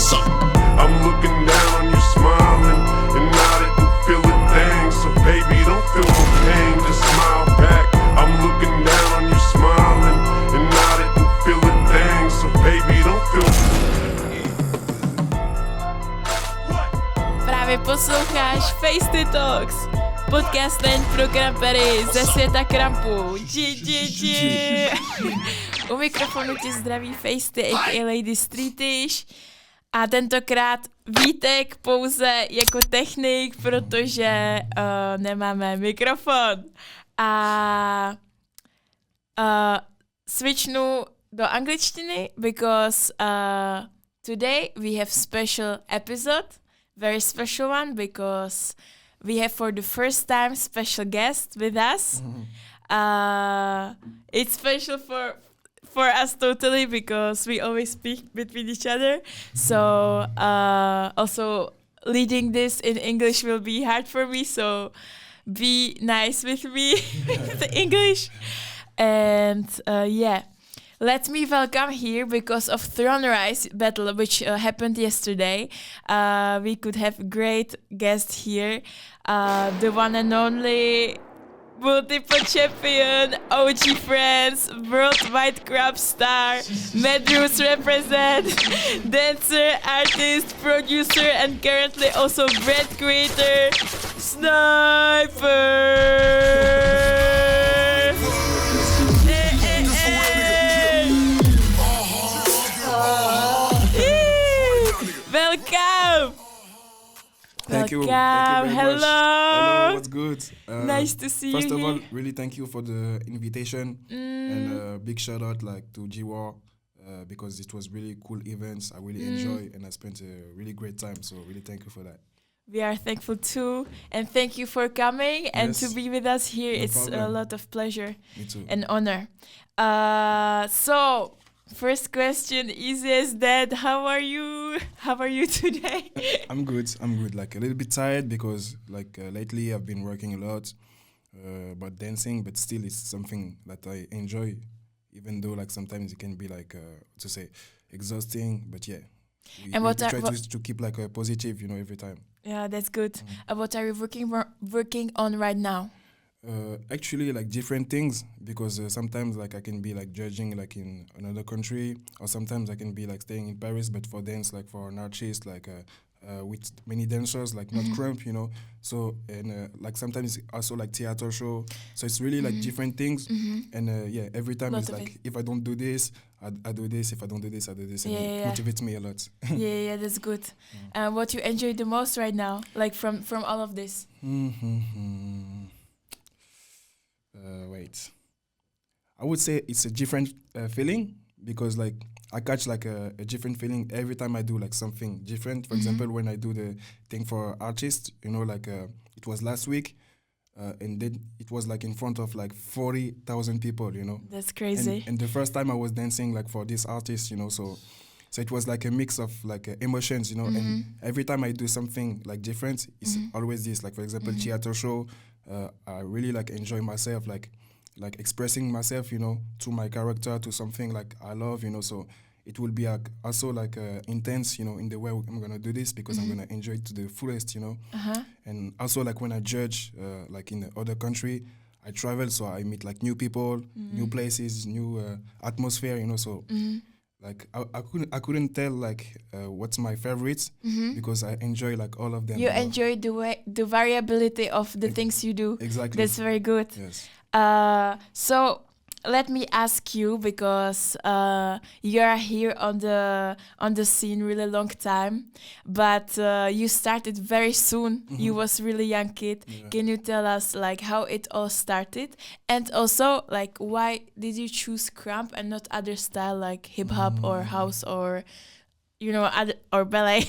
So I'm looking down on you smiling, and I didn't feel a thing. So baby, don't feel no pain, just smile back. I'm looking down on you smiling, and I didn't feel a thing. So baby, don't feel. Právě posloucháš Feizty Talks, podcast jen pro krampery ze světa krampu. U mikrofonu tě zdraví Feizty, a.k.a. Lady Streetish. A tentokrát Vítek pouze jako technik, protože nemáme mikrofon. A switchnu do angličtiny, because today we have special episode, very special one, because we have for the first time special guest with us. It's special for us totally, because we always speak between each other. So also leading this in English will be hard for me, so be nice with me with the English. And let me welcome here, because of Throne Rise battle, which happened yesterday. We could have great guest here, the one and only multiple champion, OG friends, worldwide KRUMP star, Medrus represent, dancer, artist, producer, and currently also brand creator, Sniper! Welcome! Thank you. Welcome. Thank you very much. Hello, what's good? Nice to see you First of here. all, really thank you for the invitation, and big shout out to G-War, because it was really cool events. I really enjoy, and I spent a really great time. So really thank you for that. We are thankful too, and thank you for coming and to be with us here. No It's problem. a lot of pleasure Me too. and honor. So first question, easy as that. How are you? How are you today? I'm good. Like a little bit tired because lately I've been working a lot about dancing, but still it's something that I enjoy, even though sometimes it can be exhausting. But yeah, we try to keep a positive, every time. Yeah, that's good. What are you working on right now? Actually, different things, because sometimes I can be judging in another country, or sometimes I can be staying in Paris, but for dance, for an artist, with many dancers, not KRUMP, So and sometimes also theater show. So it's really different things, and every time it's if I don't do this, I do this. If I don't do this, I do this, and it motivates me a lot. yeah, that's good. What you enjoy the most right now, from all of this? Wait, I would say it's a different feeling, because I catch a different feeling every time I do something different. For example, when I do the thing for artists, it was last week, and then it was in front of 40,000 people, That's crazy. And the first time I was dancing for this artist, so it was a mix of emotions, and every time I do something different, it's always this. For example, theater show, I really enjoy myself, expressing myself, to my character, to something I love, So it will be also intense, in the way I'm gonna do this, because I'm gonna enjoy it to the fullest, And also when I judge, in the other country, I travel, so I meet new people, new places, new atmosphere, So. I couldn't tell what's my favorite, because I enjoy all of them. You enjoy the variability of the things you do. Exactly. That's very good. Yes. So let me ask you, because you are here on the scene really long time, but you started very soon. You was really young kid. Yeah. Can you tell us how it all started, and also why did you choose KRUMP and not other style like hip hop or house or or ballet?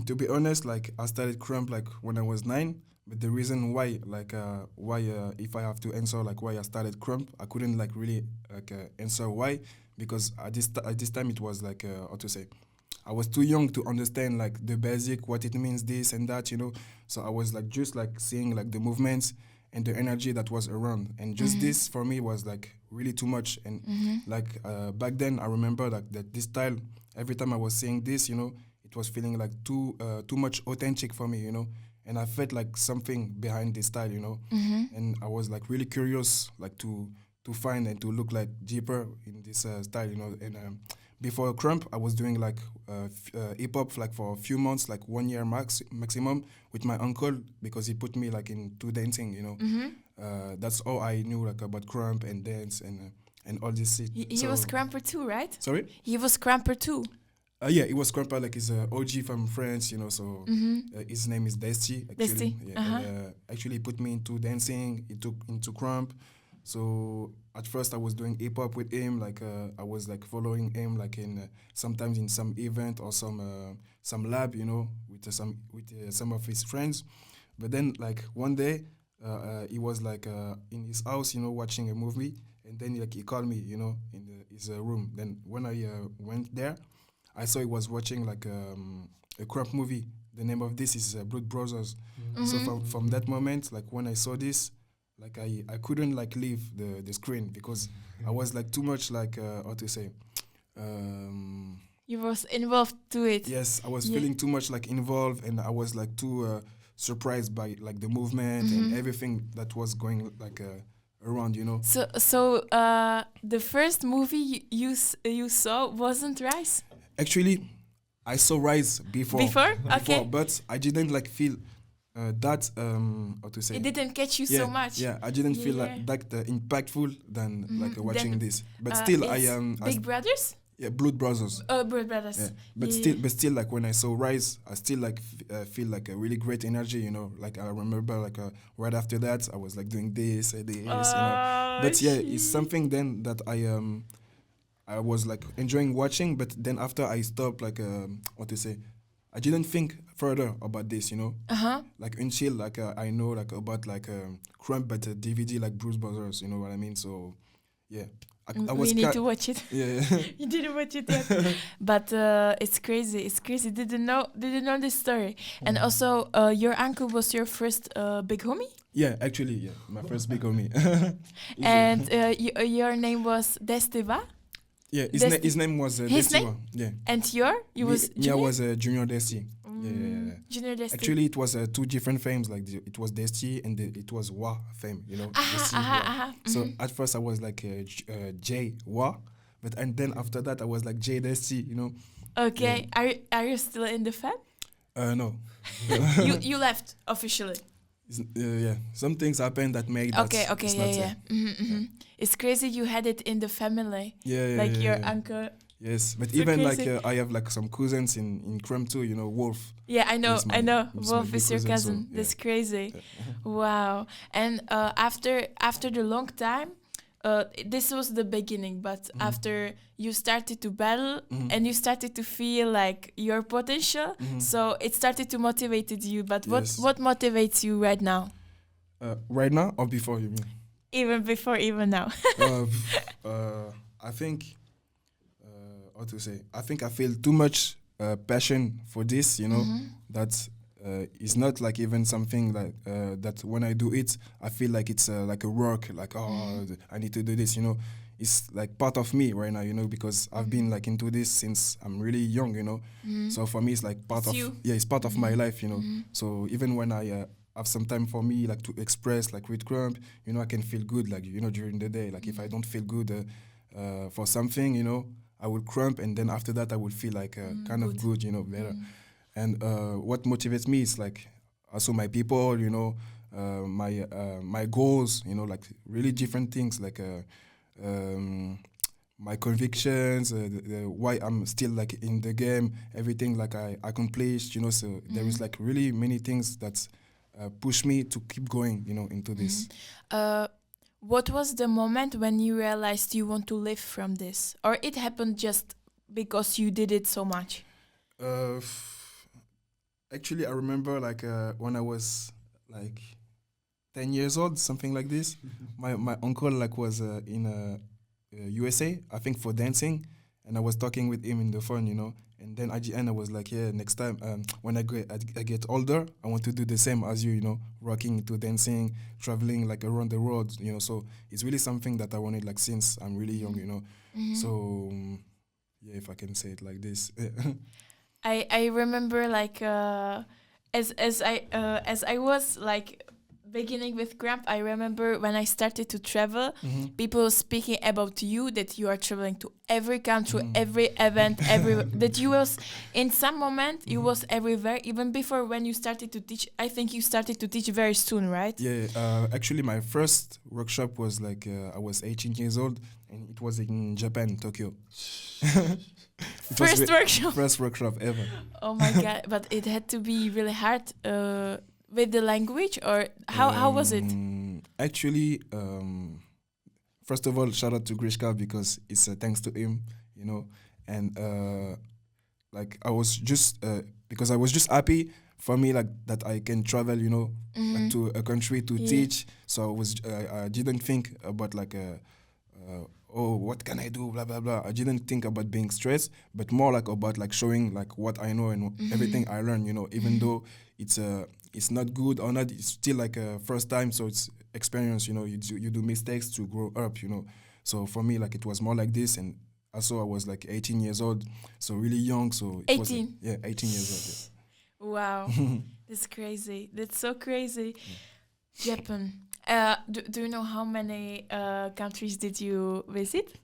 To be honest, I started KRUMP when I was 9. But the reason why, if I have to answer why I started KRUMP, I couldn't really answer why, because at this time it was how to say, I was too young to understand the basic, what it means, this and that, So I was just seeing the movements, and the energy that was around. And just this for me was like really too much. And like back then, I remember like that this style. Every time I was seeing this, it was feeling like too much authentic for me, And I felt like something behind this style, And I was like really curious, like to find and to look like deeper in this style, And before KRUMP, I was doing like hip hop like for a few months, like 1 year maximum, with my uncle because he put me like into dancing, That's all I knew like about KRUMP and dance and all this shit. He was KRUMPer too, right? Sorry? He was KRUMPer too. Yeah, it was KRUMP, like he's a OG from France, So his name is Feizty, actually. Feizty, Yeah, and, actually, he put me into dancing. He took into KRUMP. So at first, I was doing hip hop with him. Like I was like following him, like in sometimes in some event or some lab, with some of his friends. But then like one day, he was like in his house, watching a movie, and then like he called me, in his room. Then when I went there, I saw he was watching like a KRUMP movie. The name of this is Blood Brothers. So from that moment, like when I saw this, like I couldn't like leave the screen because I was like too much like how to say. You was involved to it. Yes, I was feeling too much like involved, and I was like too surprised by like the movement and everything that was going like around, So the first movie you saw wasn't Rise? Actually, I saw Rise before. Okay. But I didn't like feel that how to say. It didn't catch you so much. Yeah, I didn't feel like that impactful than like watching this. But still, I am Big Brothers. Yeah, Blood Brothers. Oh, Blood Brothers. Yeah. But still, like when I saw Rise, I still like feel like a really great energy. Like I remember, like right after that, I was like doing this, But yeah, it's something then that I was like enjoying watching, but then after I stopped, like what to say, I didn't think further about this, Like until like I know like about like KRUMP, but DVD like Bruce Brothers, you know what I mean? So yeah, I was. We need to watch it. Yeah. You didn't watch it yet, but it's crazy. It's crazy. Didn't know this story. And also, your uncle was your first big homie. Yeah, actually, yeah, my first big homie. And your name was Desteva. Yeah, his name was his Desti. name? Yeah. And you was Yeah, I was Junior Desti. Yeah. Junior Desti. Actually, it was two different fames. Like it was Desti and it was Wa fame. Desti, So at first I was like J Wa, and then after that I was like J Desti. Okay. Yeah. Are you still in the fam? No. you left officially. Yeah, some things happened that made that. Okay, yeah. It's crazy you had it in the family. Yeah, like your uncle. Yes, but so even crazy. like I have like some cousins in KRUMP too. Wolf. Yeah, I know. Wolf is your cousin. So, yeah. That's crazy. Wow. And after the long time, this was the beginning. But after you started to battle and you started to feel like your potential, so it started to motivate you. But what motivates you right now? Right now or before, you mean? Even before, even now. I think. How to say? I think I feel too much passion for this. That is not like even something like that. When I do it, I feel like it's like a work. Like I need to do this. It's like part of me right now. Because I've been like into this since I'm really young. So for me, it's like part of it's part of my life. So even when I have some time for me, like to express, like with KRUMP, I can feel good, like during the day. Like if I don't feel good for something, I will KRUMP, and then after that I will feel like kind of good, better. And what motivates me is like also my people, my goals, like really different things, like my convictions, why I'm still like in the game, everything like I accomplished, So there is like really many things that push me to keep going, into this. What was the moment when you realized you want to live from this? Or it happened just because you did it so much? Actually, I remember like when I was like 10 years old, something like this. My uncle like was in USA, I think for dancing. And I was talking with him in the phone, And then at the end, I was like, yeah, next time, when I get older, I want to do the same as you, rocking to dancing, traveling like around the world, So it's really something that I wanted like since I'm really young, So yeah, if I can say it like this. I remember like as I was like beginning with KRUMP, I remember when I started to travel, people speaking about you, that you are traveling to every country, every event, that you was in some moment you was everywhere, even before when you started to teach. I think you started to teach very soon, right? Yeah, actually my first workshop was like I was 18 years old, and it was in Japan, Tokyo. First workshop. First workshop ever. Oh my god! But it had to be really hard with the language, or how was it? Actually, first of all, shout out to Grishka because it's thanks to him, and like I was just because I was just happy for me like that I can travel, like to a country to teach. So I didn't think about like oh, what can I do, blah blah blah. I didn't think about being stressed, but more like about like showing like what I know and everything I learned, even though it's not good or not, it's still like a first time, so it's experience, you do mistakes to grow up, So for me, like it was more like this, and also I was like 18 years old, so really young, so it 18? was, 18 years old, yeah. Wow, that's crazy. That's so crazy. Yeah. Japan. Do you know how many countries did you visit?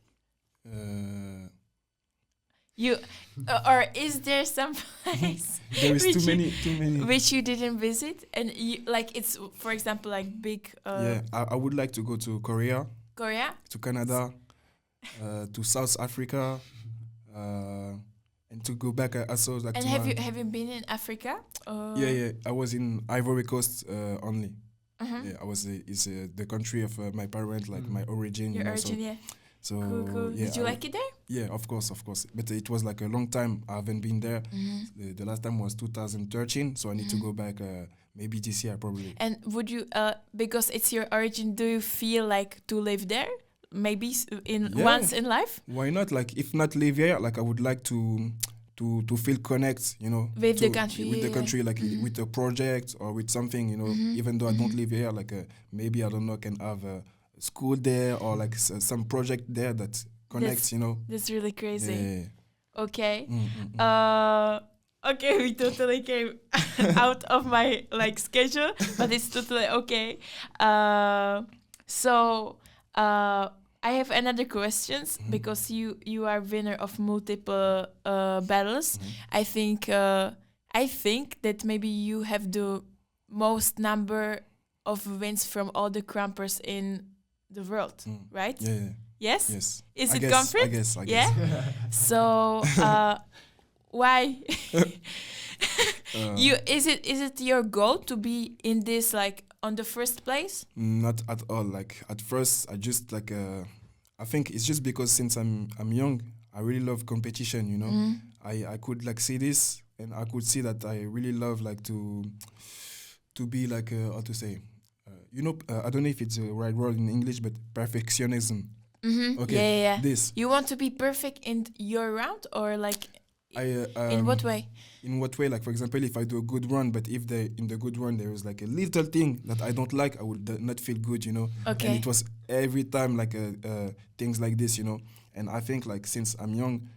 You or is there some place There is which too many which you didn't visit, and you, like it's, for example, like big I would like to go to Korea, to Canada, to South Africa, and to go back also like. And to have you been in Africa? Yeah, I was in Ivory Coast only. Yeah, I was it's the country of my parents, like my origin. Your origin, so, yeah. So Cool. yeah, Did you like it there? Yeah, of course. But it was like a long time. I haven't been there. The last time was 2013, so I need to go back. Maybe this year, probably. And would you, because it's your origin, do you feel like to live there? Maybe once in life? Why not? Like, if not live here, like I would like to feel connect, with the country, with the country, like with a project or with something, even though I don't live here, like maybe I don't know, can have a school there or like some project there that connects, That's really crazy. Yeah. Okay. Okay, we totally came out of my like schedule, but it's totally okay. So I have another questions because you are winner of multiple battles. I think that maybe you have the most number of wins from all the KRUMPers in the world, right? Yeah. Yes. Yes. Is it confident? I guess. Yeah. So why? Is it your goal to be in this like on the first place? Not at all. Like at first, I just like I think it's just because since I'm young, I really love competition. I could like see this, and I could see that I really love like to be like how to say, I don't know if it's the right word in English, but perfectionism. Okay. Yeah. This. You want to be perfect in your round, or like in what way? In what way? Like, for example, if I do a good run, but if in the good run there is like a little thing that I don't like, I would not feel good, Okay. And it was every time like things like this, And I think like since I'm young,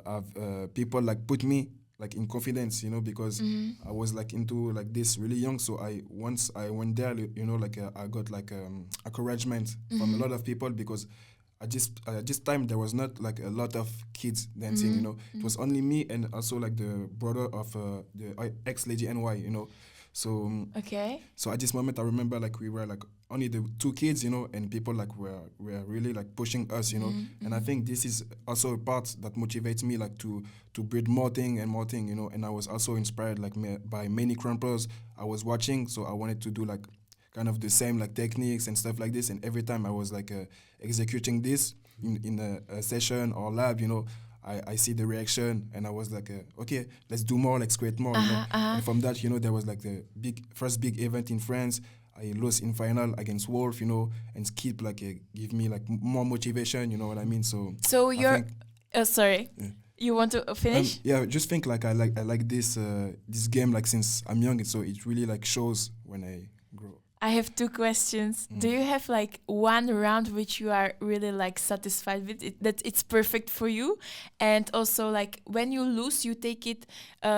I've people like put me like in confidence, because I was like into like this really young. So once I went there, like I got like encouragement from a lot of people, because at this time there was not like a lot of kids dancing, It was only me and also like the brother of the Eyex lady NY, So okay. So at this moment I remember like we were like only the two kids, and people like were really like pushing us, And I think this is also a part that motivates me like to build more thing, And I was also inspired like by many KRUMPers I was watching, so I wanted to do like kind of the same like techniques and stuff like this. And every time I was like executing this in a session or lab, I see the reaction, and I was like, okay, let's do more, let's create more. And from that, there was like the first big event in France. I lost in final against Wolf, and Skip like give me like more motivation, you know what I mean? So you're sorry. Yeah. You want to finish? Yeah, just think like I like this game like since I'm young, so it really like shows when I grow. I have two questions. Do you have like one round which you are really like satisfied with that it's perfect for you, and also like when you lose, you take it,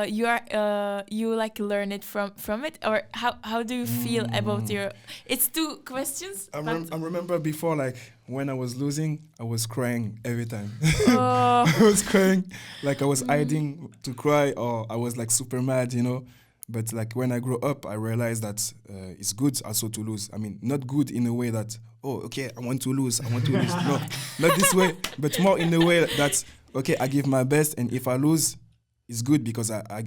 you like learn it from it, or how do you feel about your? It's two questions. I remember before, like when I was losing, I was crying every time. Oh. I was crying, like I was hiding to cry, or I was like super mad, you know. But like when I grow up, I realized that it's good also to lose. I mean, not good in a way that, oh, okay, I want to lose. No, not this way, but more in a way that, okay, I give my best, and if I lose, it's good because I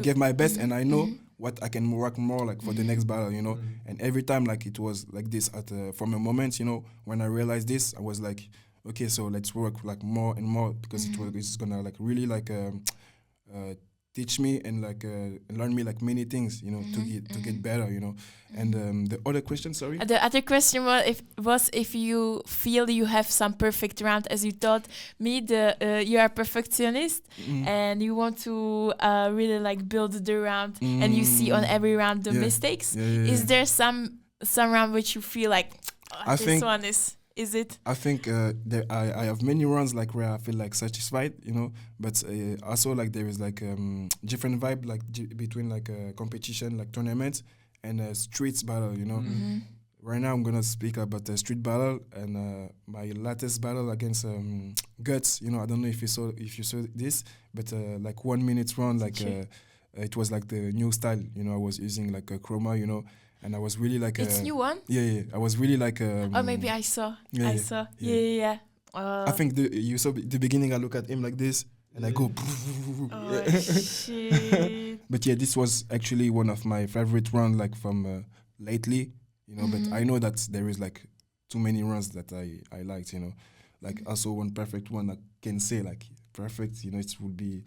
gave my best, and I know what I can work more like for the next battle, you know. And every time like it was like this from a moment, you know, when I realized this, I was like, okay, so let's work like more and more because it's gonna like really like teach me and like learn me like many things, you know, to get better, you know. And the other question, sorry. The other question was if you feel you have some perfect round, as you told me, you are a perfectionist and you want to really like build the round, and you see on every round the mistakes. Is there some round which you feel like this one is it? I think I have many runs like where I feel like satisfied, you know, but also like there is like different vibe like between like competition, like tournaments and streets battle, you know. Right now I'm gonna speak about the street battle and my latest battle against Guts. You know, I don't know if you saw this, but like 1 minute round, like it was like the new style. You know, I was using like a Chroma, you know. And I was really like it's new one. Yeah. I was really like. Oh, maybe I saw. Yeah. I think you saw the beginning. I look at him like this, and I go. Oh shit! But yeah, this was actually one of my favorite runs, like from lately, you know. But I know that there is like too many runs that I liked, you know. Like also one perfect one I can say like perfect, you know. It would be.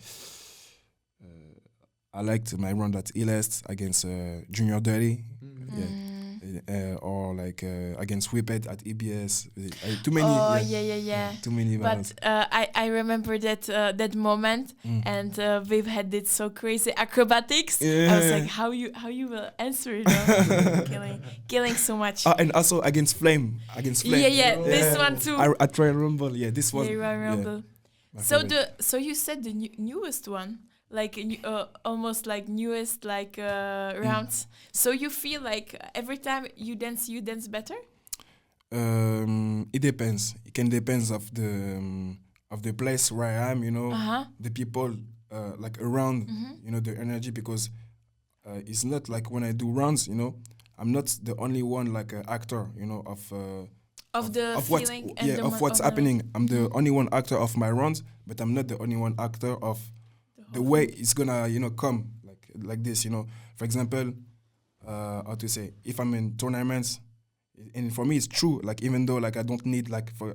I liked my run at Eyex against Junior Dirty, or like against Whippet at EBS. Too many. Oh yeah. Too many battles. But I remember that moment, and we've had it so crazy acrobatics. I was like, how you will answer it? killing so much. And also against Flame. Yeah. This one too. I tried Rumble. Yeah, this was. Yeah, Rumble. So you said the newest one. Like almost like newest like rounds. So you feel like every time you dance better? It depends. It can depend of the place where I am, you know, the people like around, you know, the energy, because it's not like when I do rounds, you know, I'm not the only one like an actor, you know, of what's happening. I'm the only one actor of my rounds, but I'm not the only one actor of the way it's gonna, you know, come like this, you know. For example, how to say, if I'm in tournaments, and for me it's true, like even though like I don't need like for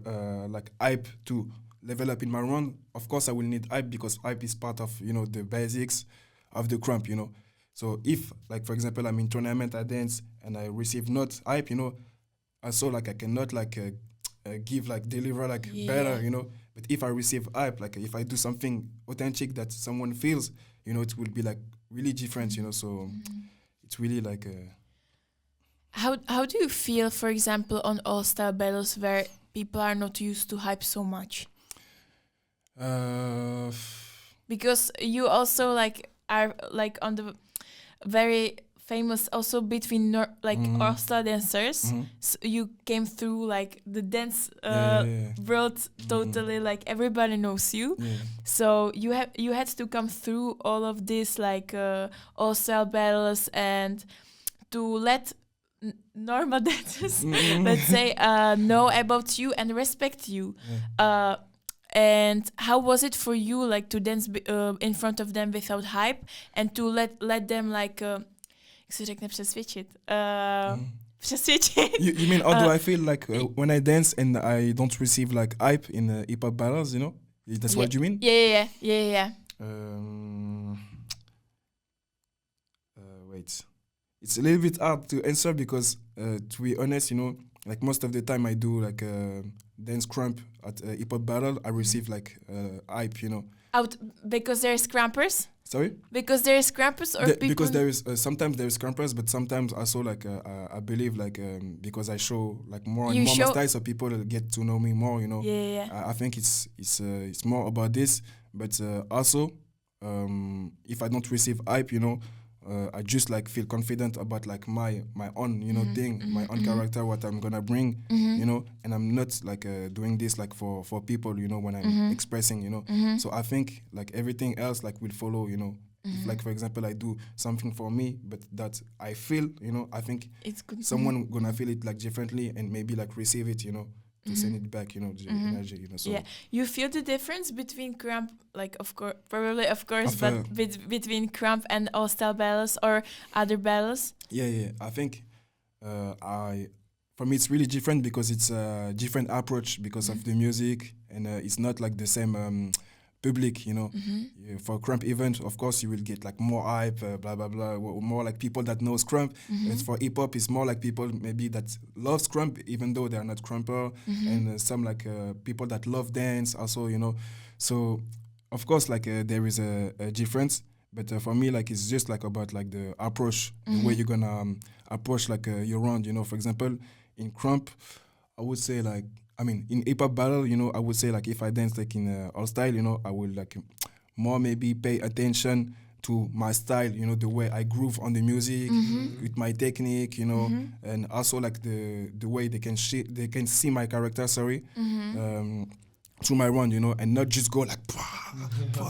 like hype to level up in my round, of course I will need hype because hype is part of, you know, the basics of the KRUMP, you know. So if like for example I'm in tournament, I dance and I receive not hype, you know, also like I cannot like give like deliver like better, you know. But if I receive hype, like if I do something authentic that someone feels, you know, it will be like really different, you know. So it's really like How do you feel, for example, on all-style battles where people are not used to hype so much? Because you also like are like on the very famous also between all-star dancers. So you came through like the dance world totally, like everybody knows you. So you had to come through all of this like all-style battles and to let normal dancers, let's say, know about you and respect you. And how was it for you, like to dance in front of them without hype and to let them like ik zou řekne přesvědčit. You mean how do I feel like when I dance and I don't receive like hype in hip hop battles, you know? That's what you mean? Yeah. Wait. It's a little bit hard to answer because, to be honest, you know, like most of the time I do like dance KRUMP at hip hop battle, I receive like hype, you know. Out because there's crampers? Sorry? Because there's crampers or people? Because there is sometimes there is crampers, but sometimes also like I believe like because I show like more and more my style, so people get to know me more, you know. Yeah. I think it's more about this, but also if I don't receive hype, you know, I just like feel confident about like my own, you know, thing, my own character, what I'm gonna bring, you know, and I'm not like doing this like for people, you know, when I'm expressing, you know. So I think like everything else like will follow, you know. If, like for example, I do something for me, but that I feel, you know, I think it's good. someone gonna feel it like differently and maybe like receive it, you know, to send it back, you know, the energy, you know. So yeah, you feel the difference between KRUMP, like of course, but between KRUMP and all style battles or other battles? Yeah. I think for me it's really different because it's a different approach because of the music and it's not like the same public, you know. Yeah, for KRUMP event, of course, you will get like more hype, blah blah blah, more like people that knows KRUMP. But for hip hop, it's more like people maybe that loves KRUMP, even though they are not KRUMPer, and some like people that love dance also, you know. So of course, like there is a difference. But for me, like it's just like about like the approach, the way you're gonna approach like your round, you know. For example, in KRUMP, I would say like. I mean, in hip hop battle, you know, I would say like if I dance like in all style, you know, I will like more maybe pay attention to my style, you know, the way I groove on the music with my technique, you know, and also like the way they can see my character, through my round, you know, and not just go like,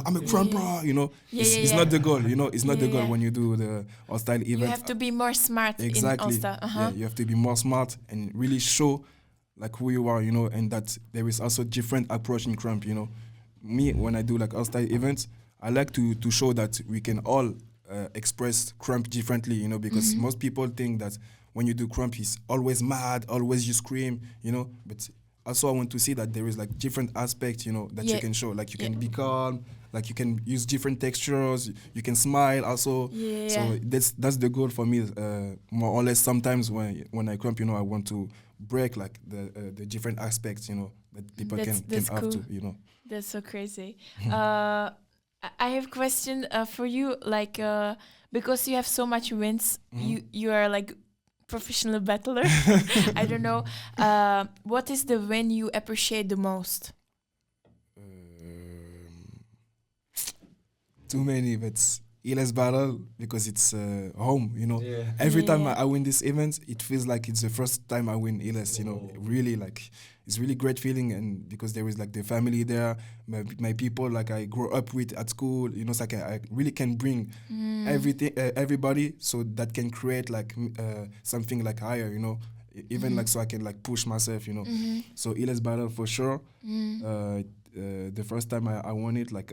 I'm a KRUMPer, you know. It's not the goal, you know. It's not the goal when you do the all style event. You have to be more smart in all style. Yeah, you have to be more smart and really show like who you are, you know, and that there is also different approach in KRUMP, you know. Me, when I do like all-style events, I like to show that we can all express KRUMP differently, you know, because most people think that when you do KRUMP, it's always mad, always you scream, you know, but also I want to see that there is like different aspects, you know, that you can show, like you can be calm, like you can use different textures, you can smile also. So that's the goal for me, more or less. Sometimes when I KRUMP, you know, I want to break like the different aspects, you know, that people can have cool. to, you know. That's so crazy. I have a question for you, like because you have so much wins, you are like professional battler. I don't know. What is the win you appreciate the most? Too many, but Iles battle because it's home, you know. Every time I win this event, it feels like it's the first time I win Iles, you know. Really, like it's really great feeling, and because there is like the family there, my people like I grew up with at school, you know. It's like I really can bring everything, everybody, so that can create like something like higher, you know. Even like so I can like push myself, you know. So Iles battle for sure. The first time I won it, like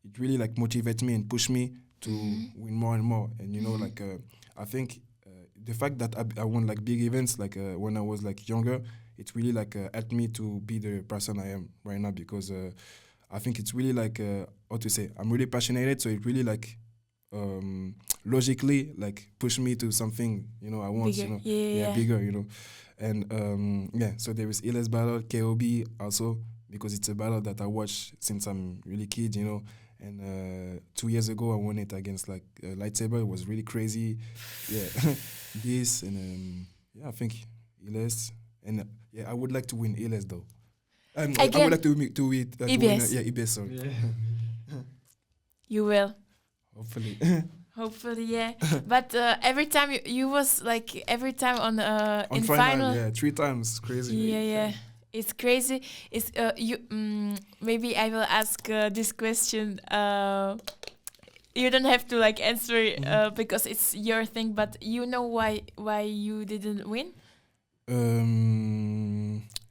it really like motivates me and push me to win more and more. And you know, like I think the fact that I won like big events like when I was like younger, it really like helped me to be the person I am right now, because I think it's really like how to say, I'm really passionate, so it really like logically like push me to something, you know, I want, bigger. you know, bigger, you know. And so there is Iles battle, KOB also, because it's a battle that I watch since I'm really kid, you know. And 2 years ago I won it against like Lightsaber. It was really crazy. This and I think Iles, and I would like to win Iles though. I would like to win Ibis, sorry. You will. Hopefully. Hopefully, yeah. But every time you was like every time on in final. Yeah, 3 times. Crazy. Yeah. It's crazy. It's maybe I will ask this question. You don't have to like answer because it's your thing. But you know why you didn't win?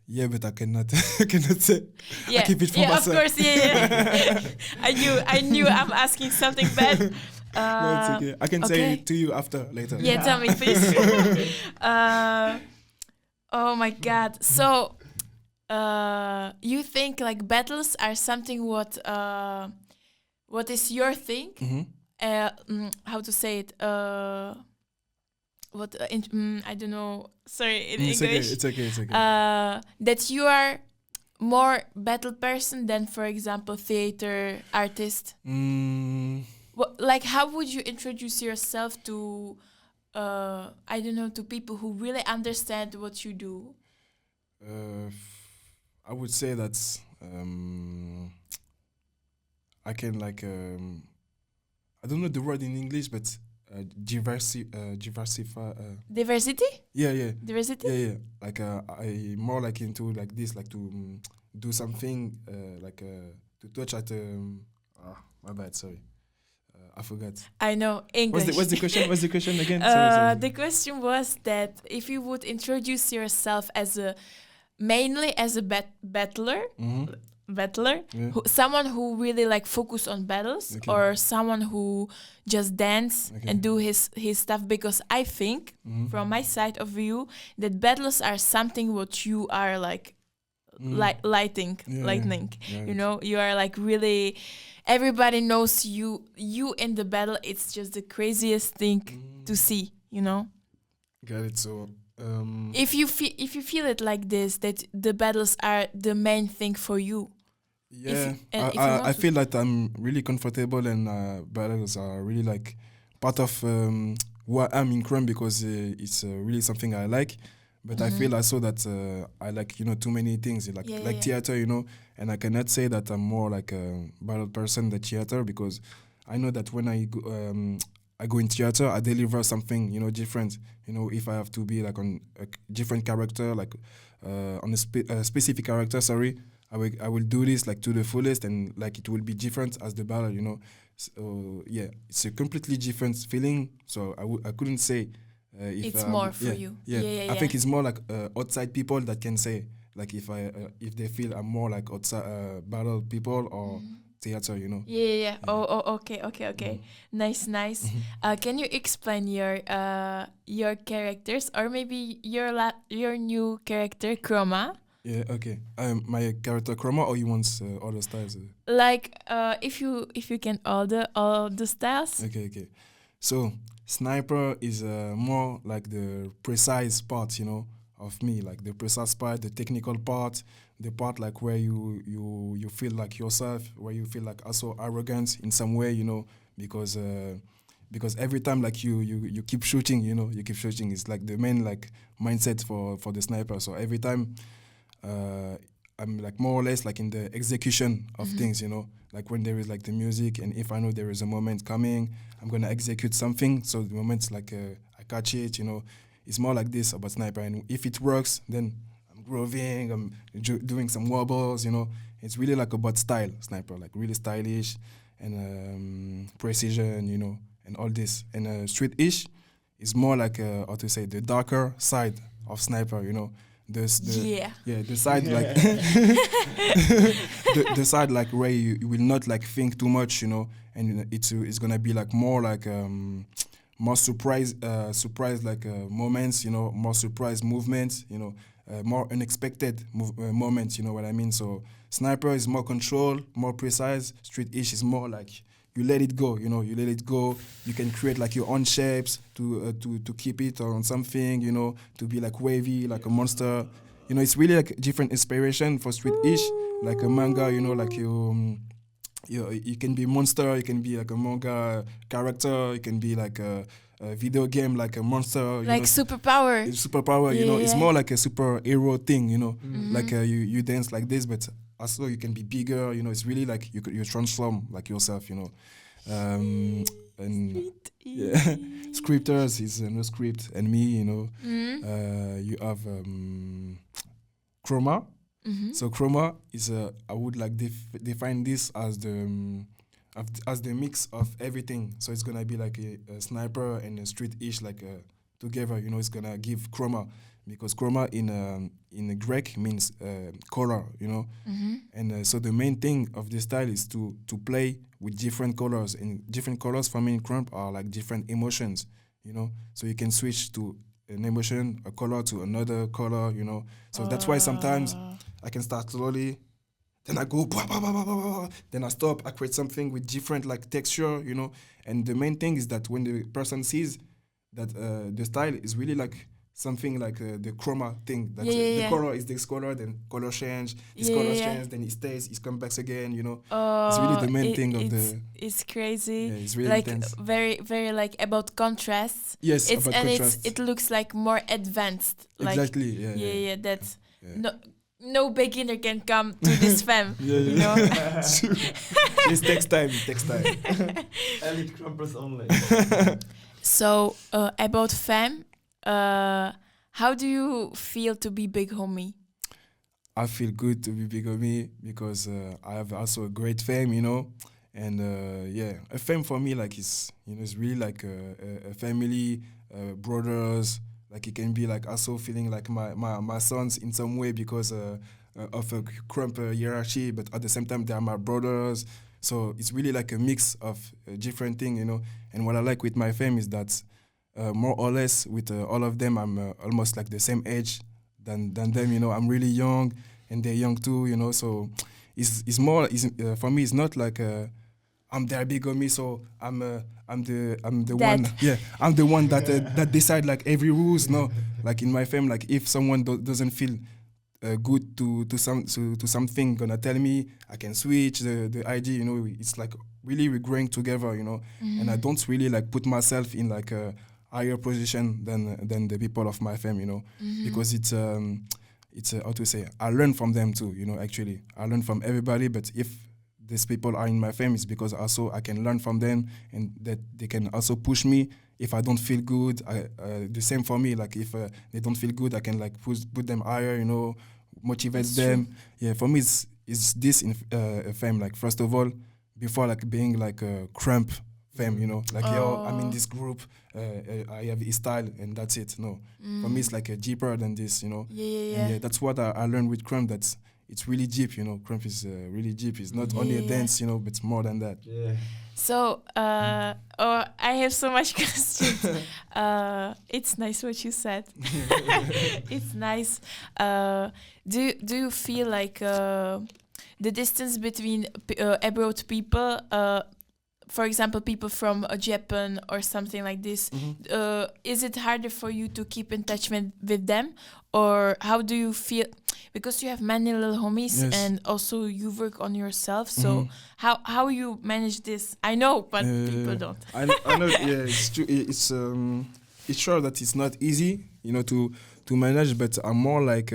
Yeah, but I cannot say. Yeah, I keep it for myself. Of course. Yeah. I knew. I'm asking something bad. No, it's okay. I can say it to you later. Yeah, tell me, please. Oh my God. So. You think like battles are something what is your thing? How to say it? I don't know. Sorry, in It's okay. English. It's okay. It's okay. That you are more battle person than, for example, theater artist. Like, how would you introduce yourself to, I don't know, to people who really understand what you do? I would say that I can like I don't know the word in English, but diversify. Diversity? Yeah. Diversity? Yeah. Like I more like into like this, like to do something to touch at my bad, sorry. I forgot. I know English. What's the question? What's the question again? Sorry. The question was that if you would introduce yourself mainly as a battler, Yeah. someone who really like focus on battles, Okay. or someone who just dance and do his stuff, because I think from my side of view that battles are something what you are like lightning. Yeah. You know, you are like really, everybody knows you in the battle. It's just the craziest thing to see, you know. Got it. So If you feel it like this, that the battles are the main thing for you. yeah, if you I want to- feel that I'm really comfortable, and battles are really like part of who I am in KRUMP, because it's really something I like. But I feel also that I like too many things like theater, and I cannot say that I'm more like a battle person than theater, because I know that when I go in theater, I deliver something different. If I have to be like on a different character, like on a specific character, sorry, I will do this like to the fullest, and like it will be different as the battle. So yeah, it's a completely different feeling. So I couldn't say if It's more for you. I think it's more like outside people that can say, like, if they feel I'm more like outside battle people or theater. Yeah. Oh, okay. Nice. Can you explain your characters, or maybe your new character Chroma? Yeah, okay. My character Chroma, or you want all the styles? Like, if you can all the styles. Okay. So sniper is more like the precise part, of me, like the precise part, the technical part, the part like where you feel like yourself, where you feel like also arrogant in some way, because every time like you keep shooting, it's like the main like mindset for the sniper. So every time I'm like more or less like in the execution of things, like when there is like the music, and if I know there is a moment coming, I'm gonna execute something. So the moment like I catch it, it's more like this about sniper. And if it works, then I'm grooving, I'm doing some wobbles, It's really like about style, sniper, like really stylish and precision, and all this. And street-ish is more like how to say, the darker side of sniper, the side like the side like where you will not like think too much, and it's gonna be like more like more surprise like moments, more surprise movements, more unexpected moments, you know what I mean? So sniper is more control, more precise. Street-ish is more like you let it go, you let it go. You can create like your own shapes to keep it on something, to be like wavy, like a monster. It's really like different inspiration for street-ish, like a manga, like you can be monster, you can be like a manga character, you can be like a video game, like a monster. Like superpower. Superpower, it's more like a superhero thing, like you dance like this, but also you can be bigger, it's really like you transform like yourself, and yeah, scripters is no script, and me, you have Chroma. So Chroma is I would like define this as the mix of everything. So it's gonna be like a sniper and a street-ish like together. It's gonna give Chroma, because Chroma in Greek means color. And so the main thing of this style is to play with different colors, and different colors for me in KRUMP are like different emotions. So you can switch to an emotion, a color to another color. So that's why sometimes I can start slowly, then I go, bah, bah, bah, bah, bah, bah, then I stop, I create something with different like texture, And the main thing is that when the person sees, that the style is really like something like the Chroma thing. That Yeah, the yeah. color is this color, then color change, this Yeah, color yeah. change, then it stays, it comes back again. It's really the main thing of the. It's crazy. Yeah, it's really Like intense. very very like about contrasts. Yes, It's about and contrast. it looks like more advanced. Like Exactly. Yeah. yeah, that's Yeah. no beginner can come to this fam. Yeah, You yeah. know. It takes time. It takes time. Elite crumpers only. So about fam, how do you feel to be big homie? I feel good to be big of me because I have also a great fam, and a fam for me like is it's really like a family, brothers. Like it can be like also feeling like my sons in some way because of a KRUMP hierarchy, but at the same time they are my brothers. So it's really like a mix of different things, And what I like with my fam is that more or less with all of them I'm almost like the same age than them. I'm really young and they're young too. So it's more for me. It's not like I'm their big on me, so I'm the Dad. one. Yeah, I'm the one that that decide like every rules. No, like in my family, like if someone doesn't feel good to something, gonna tell me I can switch the ID. It's like really we're growing together. And I don't really like put myself in like a higher position than the people of my family. Because it's how to say, I learn from them too. Actually I learn from everybody, but if these people are in my family, it's because also I can learn from them and that they can also push me if I don't feel good. The same for me, like if they don't feel good, I can like put them higher, motivate That's them. true. Yeah, for me it's this in a fam, like first of all, before like being like a KRUMP fam, like yo, I'm in this group, I have a style and that's it. No, for me it's like deeper than this, Yeah, yeah, And yeah. that's what I learned with KRUMP. That's it's really deep, KRUMP is really deep. It's not only a Yeah. dance, but it's more than that. Yeah. So, I have so much questions. It's nice what you said. It's nice. Do you feel like the distance between abroad people, for example, people from Japan or something like this, is it harder for you to keep in touch with them, or how do you feel? Because you have many little homies, Yes. and also you work on yourself. So how you manage this? I know, but people don't. I know. Yeah, it's true. It's sure that it's not easy, to manage. But I'm more like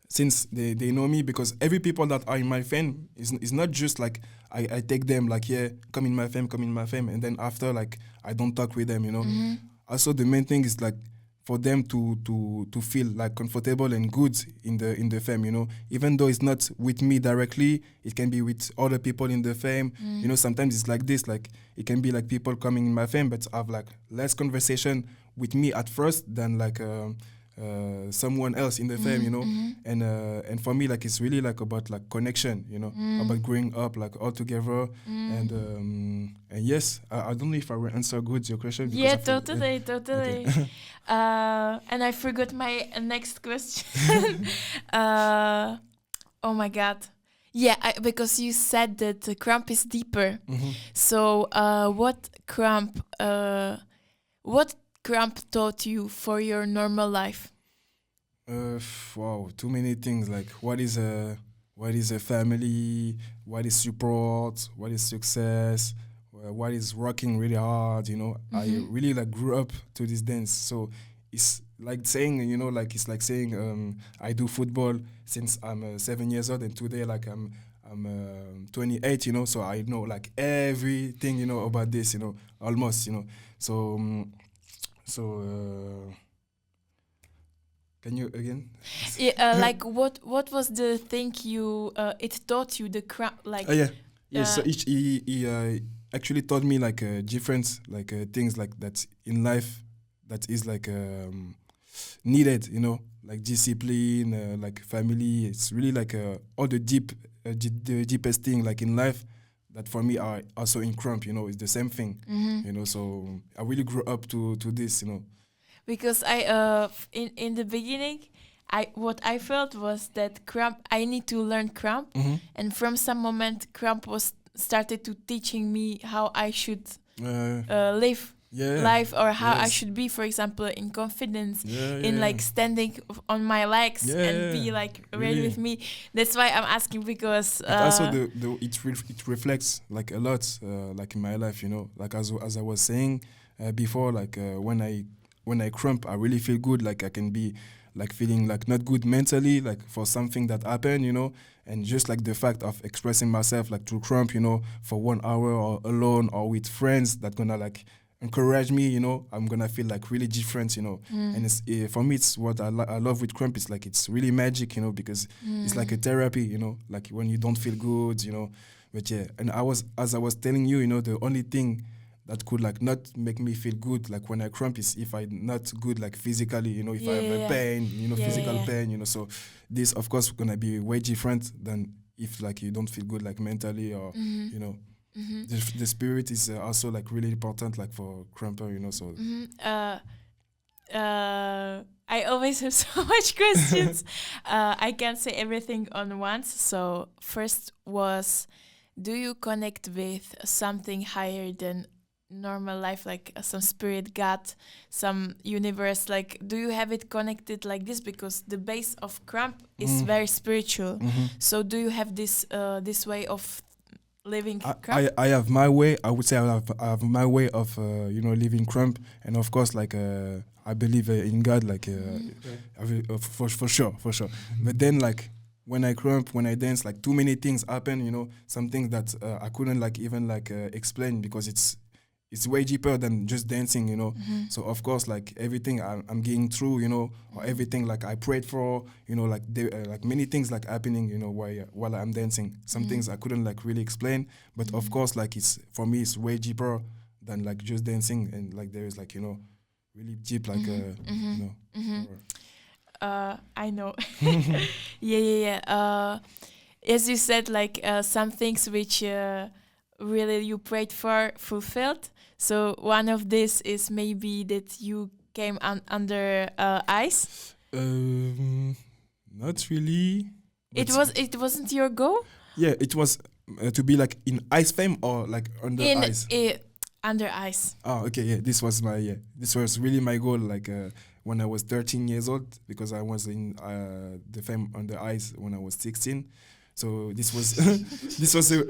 since they know me, because every people that are in my fam is not just like I take them like, yeah, come in my fam, and then after like I don't talk with them. Also the main thing is like for them to feel like comfortable and good in the fam, even though it's not with me directly, it can be with other people in the fam. Sometimes it's like this, like it can be like people coming in my fam but have like less conversation with me at first than like someone else in the fam, and for me like it's really like about like connection, about growing up like all together. And yes, I don't know if I will answer good your question. because Yeah, I feel- totally. And I forgot my next question. Oh my god. Yeah, because you said that the KRUMP is deeper. So, what KRUMP taught you for your normal life? Wow, too many things. Like what is a family? What is support? What is success? What is working really hard? I really like grew up to this dance. So it's like saying, like it's like saying I do football since I'm 7 years old, and today like I'm 28. So I know like everything about this. Almost. So. Can you again? Yeah, like what was the thing it taught you, the KRUMP, like? Yeah. So he actually taught me like different like things like that in life that is like needed. Like discipline, like family. It's really like all the the deepest thing like in life that for me are also in KRUMP. It's the same thing. So I really grew up to this. Because in the beginning, what I felt was that KRUMP, I need to learn KRUMP, and from some moment KRUMP was started to teaching me how I should live. life, or how I Yes. should be, for example, in confidence, Yeah, in like standing on my legs and be Yeah, like ready really. with me. That's why I'm asking, because But also it reflects like a lot like in my life, you know, like as I was saying before, like when I crump, I really feel good. Like I can be like feeling like not good mentally, like for something that happened, you know, and just like the fact of expressing myself like through crump, you know, for 1 hour or alone or with friends that gonna like encourage me, you know, I'm gonna feel like really different, you know. And it's for me, it's what I love with crump. It's like it's really magic, you know, because it's like a therapy, you know, like when you don't feel good, you know. But yeah, and as I was telling you, you know, the only thing that could like not make me feel good like when I crump is if I'm not good like physically, you know, if I have a pain, you know, physical pain, you know. So this of course gonna be way different than if like you don't feel good like mentally or you know. The spirit is also like really important like for crumper, you know. So I always have so much questions. I can't say everything on once. So first was, do you connect with something higher than normal life, like some spirit, God, some universe? Like, do you have it connected like this? Because the base of Crump is very spiritual. So do you have this way of living Crump? I have my way. I would say I have my way of you know, living crump, and of course like I believe in God, like for sure. But then like when I crump, when I dance, like too many things happen, you know, some things that I couldn't like even like explain, because it's way deeper than just dancing, you know. So of course, like everything I'm getting through, you know, or everything like I prayed for, you know, like like many things like happening, you know, while I'm dancing. Some things I couldn't like really explain, but of course, like it's for me, it's way deeper than like just dancing, and like there is like, you know, really deep like you know. I know. Yeah. As you said, like some things which really you prayed for fulfilled. So one of this is maybe that you came under ice. Not really. It wasn't your goal. Yeah, it was to be like in ice fame or like under ice. Under ice. Oh, okay, yeah. This was really my goal. Like when I was 13 years old, because I was in the fame under ice when I was 16. So this was this was a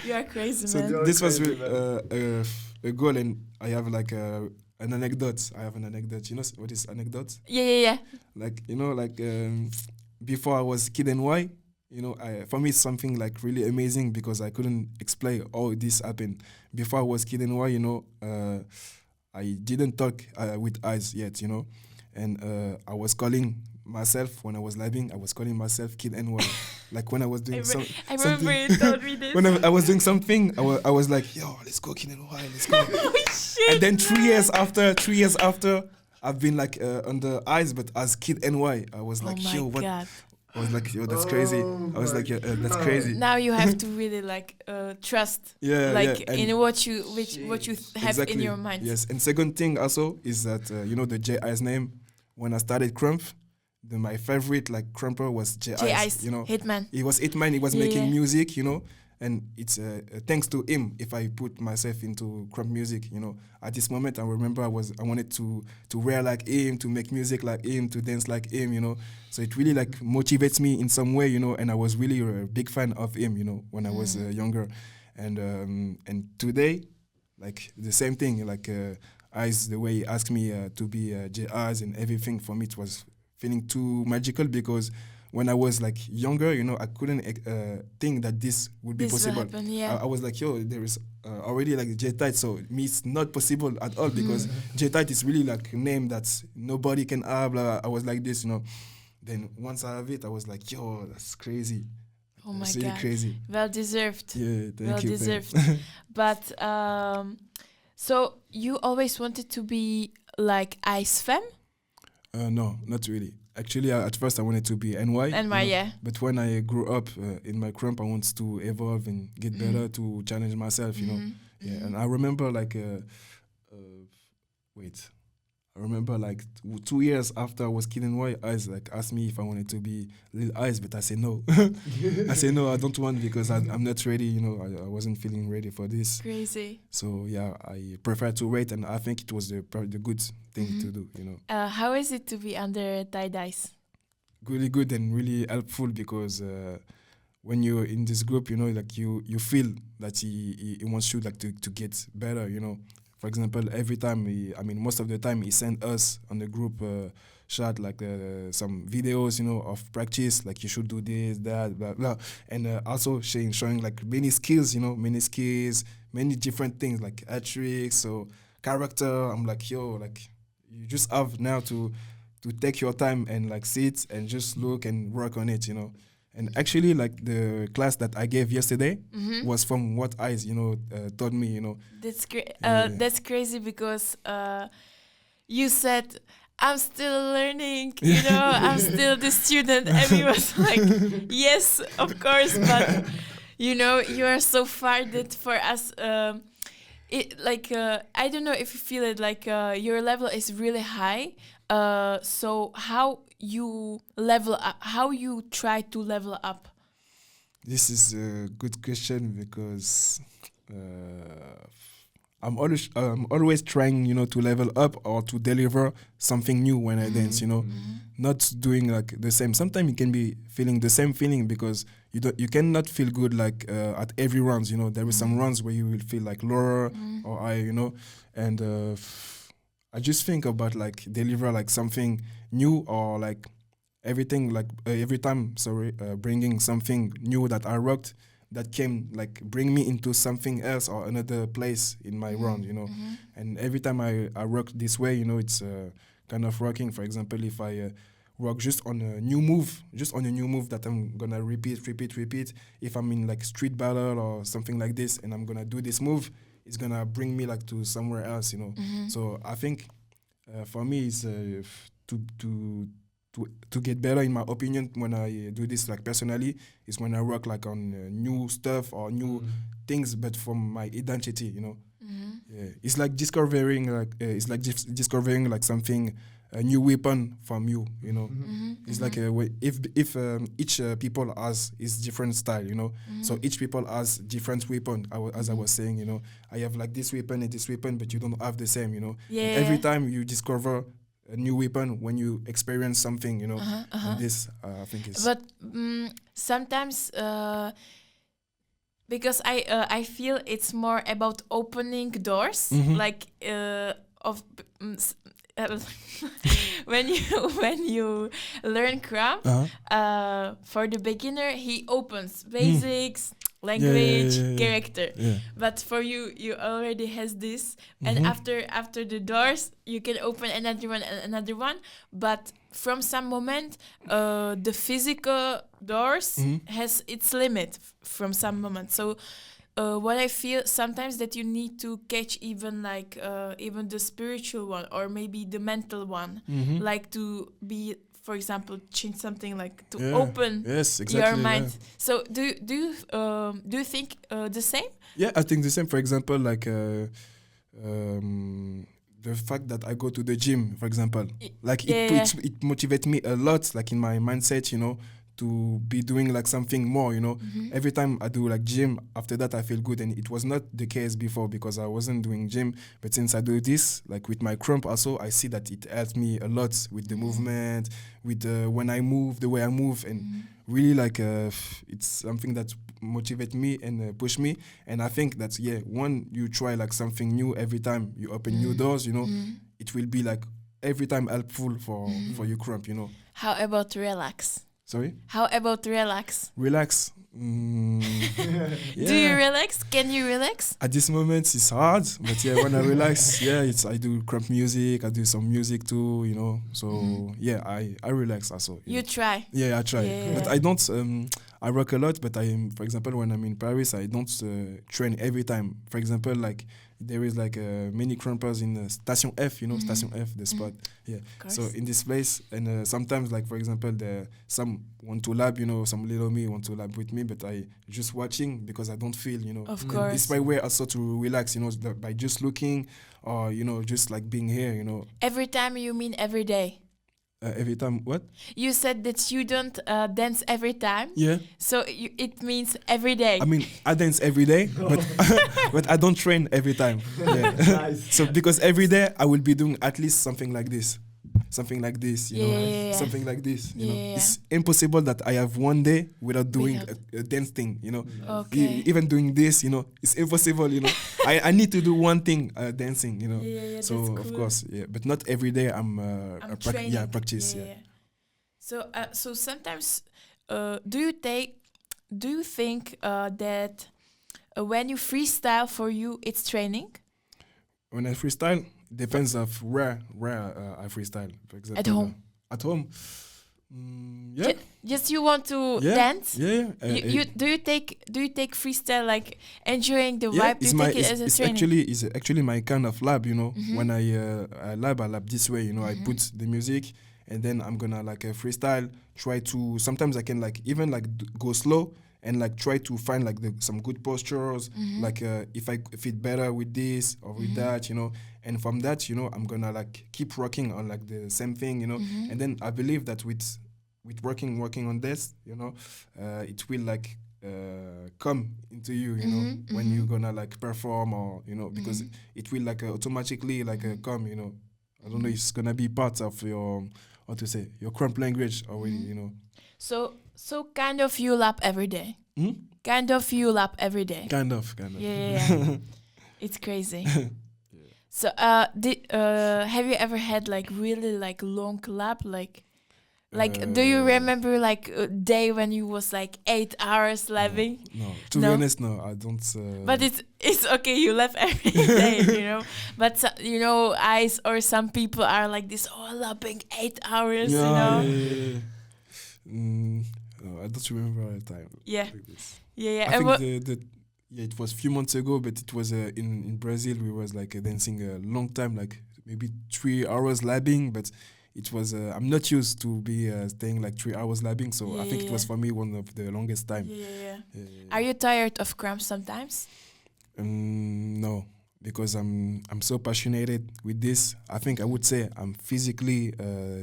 You are crazy, so man. this was a goal, and I have like an anecdote. I have an anecdote. You know what is anecdote? Yeah. Like, you know, like before I was Kid NY, you know, for me it's something like really amazing, because I couldn't explain how this happened. Before I was Kid NY, you know, I didn't talk with eyes yet, you know, and I was calling myself when I was living. I was calling myself Kid NY. Like when I was doing I remember you told me this. when I was doing something, I was like, yo, let's go Kid NY, let's go. Oh shit! And then 3 years after, I've been like under eyes, but as Kid NY, I was like, yo, what? God. I was like, yo, that's crazy. I was like, that's crazy. Now you have to really like trust, in what you have in your mind. Yes, and second thing also is that you know the J-Ice name. When I started Crump, my favorite like crumper was J-Ice. You know, Hitman. He was Hitman. He was making music. You know, and it's thanks to him if I put myself into crump music. You know, at this moment I remember I wanted to wear like him, to make music like him, to dance like him. You know, so it really like motivates me in some way. You know, and I was really a big fan of him. You know, when I was younger, and today, like the same thing. Like Eyes, the way he asked me to be J-Eyes and everything, for me it was feeling too magical, because when I was like younger, you know, I couldn't think that this would be possible. Will happen, yeah. I was like, yo, there is already like J-Tite, so me it's not possible at all, because J-Tite is really like a name that nobody can have. Blah. I was like this, you know. Then once I have it, I was like, yo, that's crazy. Oh my it's really God. crazy. Well deserved. Yeah, thank well you. deserved. But so you always wanted to be like Ice Femme? No, not really. Actually, at first I wanted to be NY. NY, yeah. But when I grew up in my crump, I wanted to evolve and get better, to challenge myself, you know. Yeah, and I remember like, wait, I remember like 2 years after I was killing white eyes, like asked me if I wanted to be Lil Eyes, but I said no. I said no, I don't want because I'm not ready. You know, I wasn't feeling ready for this. Crazy. So yeah, I prefer to wait, and I think it was the good thing to do. You know, How is it to be under tie-dyes? really good and really helpful because when you're in this group, you know, like you feel that he wants you like to get better. You know, for example, every time most of the time he sent us on the group chat like some videos, you know, of practice, like you should do this, that, blah blah, and also showing like many skills, you know, many different things like tricks, so character. I'm like, yo, like you just have now to take your time and like sit and just look and work on it, you know. And actually, like the class that I gave yesterday was from what Eyes, you know, taught me, you know. That's great. That's crazy because you said I'm still learning, you know, I'm still the student, and he was like, yes, of course, but you know, you are so far that for us, I don't know if you feel it, like your level is really high. So how you level up? How you try to level up? This is a good question because I'm always trying, you know, to level up or to deliver something new when I dance, you know, not doing like the same. Sometimes you can be feeling the same feeling because you cannot feel good like at every rounds, you know. There is some rounds where you will feel like lower or higher, you know, and I just think about like deliver like something new or like everything like every time, bringing something new that I rocked that came like bring me into something else or another place in my round, you know. And every time I rock this way, you know, it's kind of rocking. For example, if I rock just on a new move that I'm gonna repeat. If I'm in like street battle or something like this and I'm gonna do this move, it's gonna bring me like to somewhere else, you know. So I think for me it's to get better, in my opinion, when I do this like personally, is when I work like on new stuff or new things, but from my identity, you know. Yeah, it's like discovering like something, a new weapon from you, you know. It's like if each people has his different style, you know. So each people has different weapon. As I was saying, you know, I have like this weapon and this weapon, but you don't have the same, you know. Yeah. And every time you discover a new weapon when you experience something, you know. And this I think is. But sometimes. Because I feel it's more about opening doors, like when you learn KRUMP, for the beginner he opens basics, language, character. Yeah. But for you already has this, and after the doors you can open another one. But from some moment, the physical doors has its limit from some moment. So what I feel sometimes that you need to catch even like even the spiritual one or maybe the mental one, like to be, for example, change something, like to open your mind. Yeah. So do you think the same? Yeah, I think the same. For example, like the fact that I go to the gym, for example, like it motivates me a lot, like in my mindset, you know, to be doing like something more, you know. Every time I do like gym, after that I feel good, and it was not the case before because I wasn't doing gym. But since I do this, like with my KRUMP also, I see that it helps me a lot with the movement, with when I move, the way I move, and really like it's something that motivates me and push me. And I think that when you try like something new every time you open new doors, you know, it will be like every time helpful for your KRUMP, you know. How about relax? Sorry? How about relax? Relax. Do you relax? Can you relax? At this moment, it's hard, but when I relax, I do KRUMP music. I do some music too, you know. So I relax also. You try. Yeah, I try, but I don't. I rock a lot, but for example, when I'm in Paris, I don't train every time. For example, like there is like many crumpers in Station F, Station F, the spot. Yeah. So in this place, and sometimes, like for example, some want to lab, some little me want to lab with me, but I just watching because I don't feel, Of course. It's my way also to relax, by just looking or just like being here, Every time, you mean every day? Every time, what? You said that you don't dance every time. Yeah. So it means every day. I mean, I dance every day, but but I don't train every time. Yeah. Nice. So because every day I will be doing at least something like this, something like this, Yeah. something like this. Yeah. It's impossible that I have one day without doing a dance thing. Okay. Even doing this, it's impossible. I need to do one thing, dancing. Yeah, So that's of cool. course, yeah, but not every day. I'm training. practice. Yeah. So sometimes, do you think that when you freestyle, for you it's training? When I freestyle, depends of where I freestyle. For example, At home. At home. Yeah. Just you want to Yeah. dance? Yeah. Do you take freestyle like enjoying the Yeah, vibe? Do you take it as a training? it's actually my kind of lab, When I lab this way, I put the music and then I'm gonna like freestyle. Try to sometimes I can like even like go slow and like try to find like some good postures, like if I fit better with this or with that, and from that, I'm gonna like keep working on like the same thing, and then I believe that with working on this, it will like come into you, when you're gonna like perform or because it will like automatically like come, I don't know, it's gonna be part of your your KRUMP language already, So kind of you lap every day. Kind of you lap every day. Kind of. Yeah. It's crazy. So have you ever had like really like long lap do you remember like a day when you was like 8 hours lapping? No. To be honest, no, I don't. But it's okay, you lap every day, But Eyex or some people are like this, lapping 8 hours, Yeah. No, I don't remember all the time. Yeah. Like this. Yeah. I think it was a few months ago, but it was in Brazil. We was like dancing a long time, like maybe 3 hours lapping, but it was I'm not used to be staying like 3 hours lapping, so I think it was for me one of the longest time. Yeah. Are you tired of KRUMP sometimes? No, because I'm so passionate with this. I think I would say I'm physically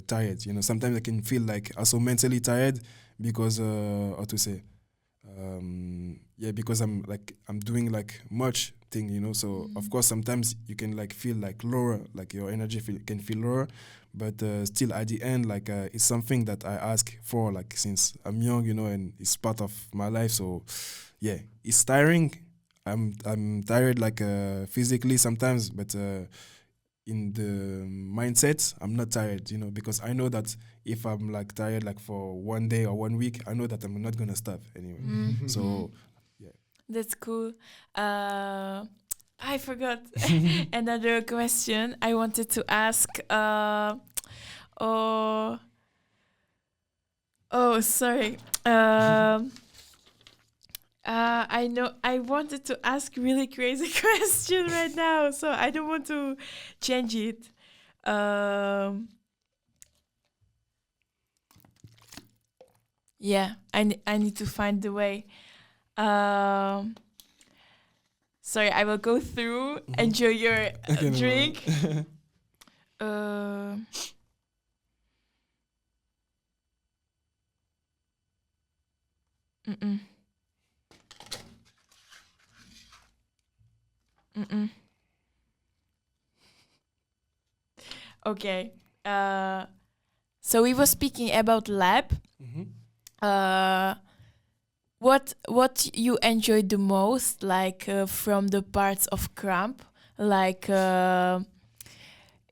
tired. Sometimes I can feel like also mentally tired because how to say, because I'm doing like much thing. So of course sometimes you can like feel like lower, like your energy can feel lower. But still, at the end, like it's something that I ask for, like since I'm young, and it's part of my life. So, yeah, it's tiring. I'm tired, like physically sometimes, but in the mindset, I'm not tired, because I know that if I'm like tired, like for 1 day or 1 week, I know that I'm not gonna stop anyway. So, yeah, that's cool. I forgot another question I wanted to ask. Sorry. I know I wanted to ask really crazy question right now, so I don't want to change it. Yeah, I need to find the way. Sorry, I will go through. Enjoy your drink. Okay. So we were speaking about lab. What you enjoyed the most, like from the parts of KRUMP, like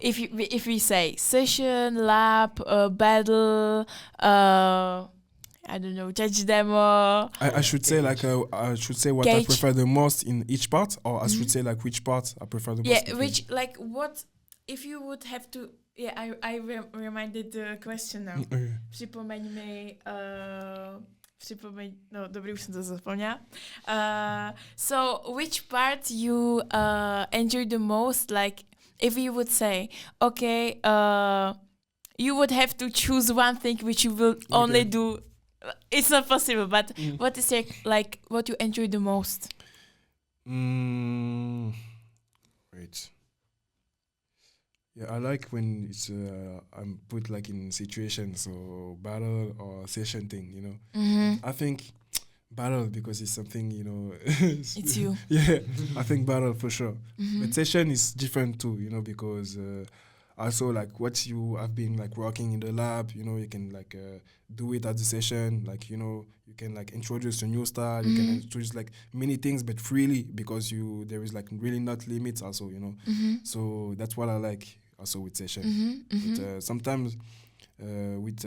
if we say session, lab, battle, I don't know, judge demo. I should say like I should say what I prefer the most in each part, or I should say like which part I prefer the most. Yeah, which like what if you would have to. Yeah, I reminded the question now. Przypomeňme No, dobrý, už jsem to zapomněla. So, which part you enjoy the most? Like, if you would say, okay, you would have to choose one thing which you will only do. It's not possible, but what is what you enjoy the most? Right. Yeah, I like when it's I'm put like in situations or battle or session thing, you know. I think battle because it's something, you know. It's you. Yeah, I think battle for sure. But session is different too, you know, because also like what you have been like working in the lab, you know, you can like do it at the session, like, you know, you can like introduce a new style, you can introduce like many things, but freely because there is like really not limits also, you know. So that's what I like also with session. But sometimes with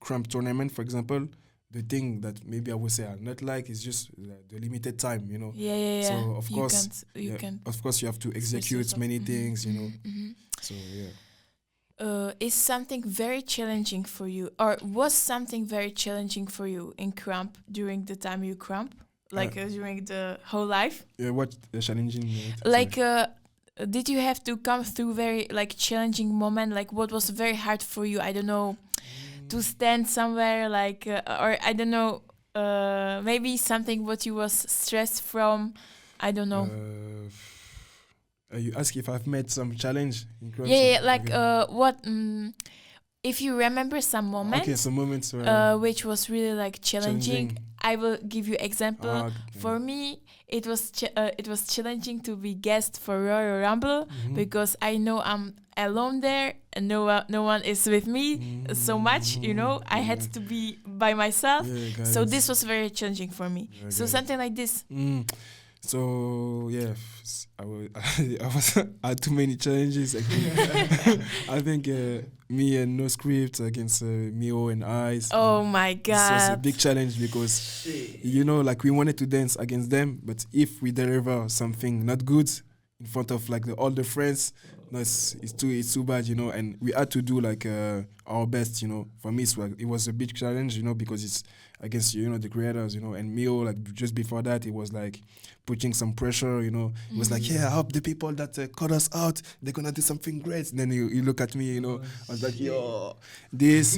KRUMP tournament, for example, the thing that maybe I would say I not like is just the limited time, you know. Yeah. So of course, you can't. of course you have to execute many things, you know. So yeah. Is something very challenging for you, or was something very challenging for you in KRUMP during the time you KRUMP, like during the whole life? Yeah, what challenging? Like, did you have to come through very like challenging moment? Like, what was very hard for you? I don't know, to stand somewhere, like, or I don't know, maybe something what you was stressed from. I don't know. You ask if I've met some challenge in KRUMP? Yeah, like what? If you remember some moment, okay, some moments where which was really like challenging. I will give you example. Okay. For me, it was challenging to be guest for Royal Rumble because I know I'm alone there and no one is with me so much. You know, I had to be by myself. Yeah, so this was very challenging for me. Yeah, so something like this. So yeah, I had too many challenges. I think me and No Script against Mio and Eyex. Oh my God! This was a big challenge because you know, like we wanted to dance against them, but if we deliver something not good in front of like all the friends, no, it's too bad, you know. And we had to do like our best, you know. For me, it was a big challenge, you know, because it's against, you know, the creators, you know. And Mio, like just before that, it was like putting some pressure, you know. It was like, yeah, I hope the people that cut us out, they're gonna do something great. And then you look at me, you know. I was like, yo, this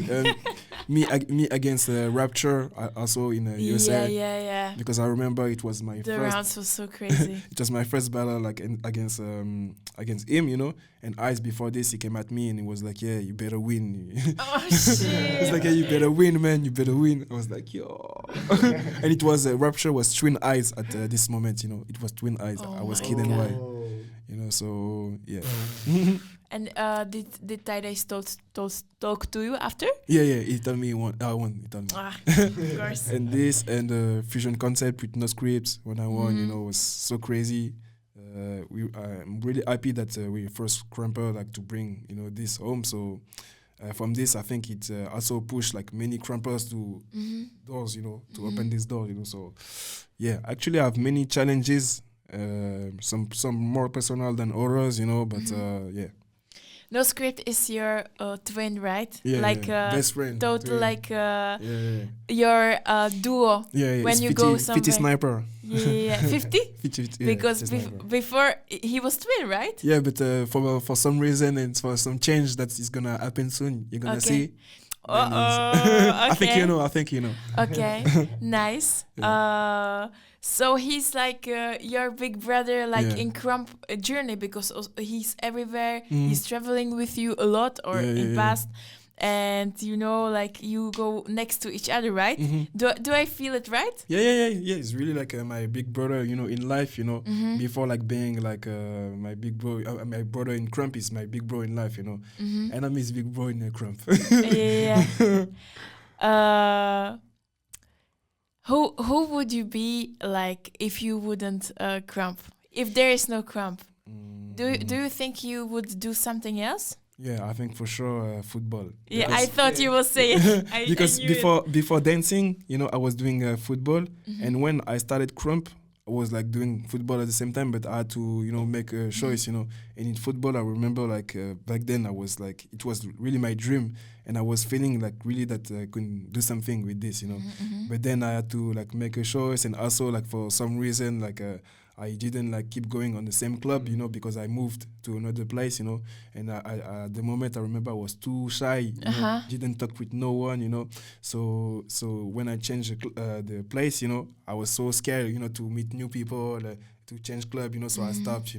me against Rapture, also in USA. Yeah. Because I remember it was my the first. rounds was so crazy. It was my first battle like against him, you know. And Eyex before this, he came at me and he was like, yeah, you better win. Oh shit! He's like, yeah, you better win, man. You better win. I was like, yo. And it was Rapture was twin eyes at this moment, you know. It was twin eyes. Oh I was my Kid and God. Y, you know. So yeah. And did Tide talk to you after? Yeah. He told me I won. He told me. Of course. And this and the fusion concept with No Scripts when I won, you know, was so crazy. I'm really happy that we first KRUMPer like to bring, you know, this home. So from this, I think it also pushed like many KRUMPers to doors, you know, to open this door, you know. So yeah, actually I have many challenges, some more personal than others, you know, but yeah. No Script is your twin, right? Yeah, like best friend. total twin. like yeah. your duo. Yeah, when it's you 50, go somewhere. 50 sniper. Yeah, 50? 50, yeah, Because 50 sniper. before he was twin, right? Yeah, but for some reason and for some change that is gonna happen soon, you're gonna see. Okay. I think you know. Okay, nice. So he's like your big brother, like in KRUMP journey, because he's everywhere. He's traveling with you a lot, or in past, and you know, like you go next to each other, right? Do I feel it right? Yeah. It's really like my big brother, you know, in life, you know. Before like being like my big bro, my brother in KRUMP is my big bro in life, you know. And I'm his big bro in KRUMP. Yeah. Who would you be like if you wouldn't KRUMP? If there is no KRUMP, do you think you would do something else? Yeah, I think for sure football. Yeah, I thought you would say it. Because before dancing, you know, I was doing football, and when I started KRUMP, I was like doing football at the same time, but I had to, you know, make a choice, you know. And in football, I remember like back then I was like, it was really my dream. and I was feeling like really that I couldn't do something with this, But then I had to like make a choice, and also like for some reason like I didn't like keep going on the same club, because I moved to another place, and I at the moment I remember I was too shy, didn't talk with no one, so when I changed the place, I was so scared, to meet new people, to change club, so I stopped,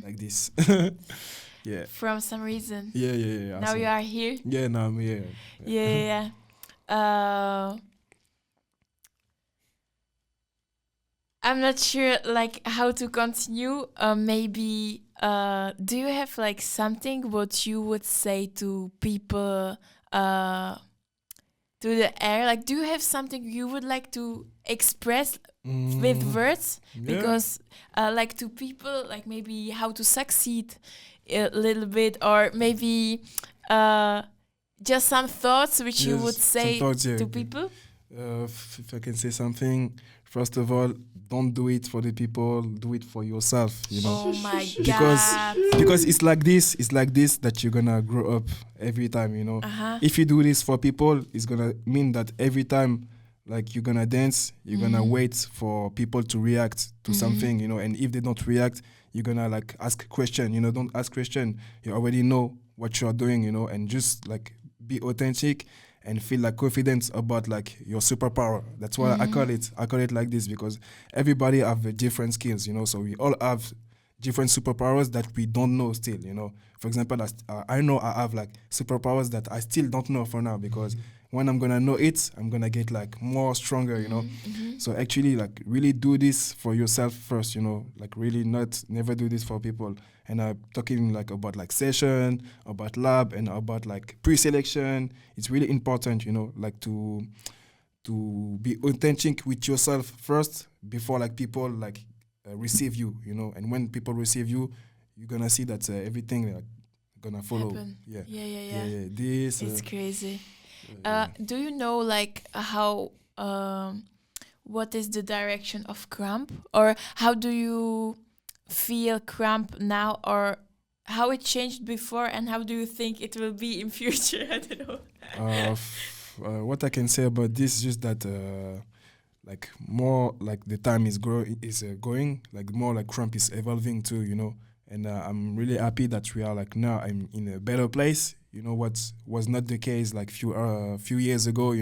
like this. Yeah. From some reason. Yeah. Now you are here. Yeah, now I'm here. Yeah. I'm not sure like how to continue. Maybe do you have like something what you would say to people to the air? Like, do you have something you would like to express with words? Yeah. Because like to people, like maybe how to succeed a little bit, or maybe just some thoughts which you Yes, would some say thoughts, yeah. to people. If I can say something, first of all, don't do it for the people, do it for yourself, Oh my because god. because it's like this that you're gonna grow up every time, If you do this for people, it's gonna mean that every time like you're gonna dance, you're gonna wait for people to react to something, and if they don't react, you're gonna like ask a question, don't ask question, you already know what you're doing, and just like be authentic and feel like confident about like your superpower. That's why I call it like this, because everybody have different skills, so we all have different superpowers that we don't know still, For example, I know I have like superpowers that I still don't know for now, because when I'm gonna know it, I'm gonna get like more stronger, So actually like really do this for yourself first, like really never do this for people. And I'm talking like about like session, about lab, and about like pre-selection. It's really important, like to be authentic with yourself first before like people like receive you, And when people receive you, you're gonna see that everything like gonna follow. Happen. Yeah. This. It's crazy. Do you know like how what is the direction of KRUMP, or how do you feel KRUMP now, or how it changed before, and how do you think it will be in future? I don't know. What I can say about this is just that like more like the time is going, like more like KRUMP is evolving too, And I'm really happy that we are like now I'm in a better place. What was not the case like few years ago.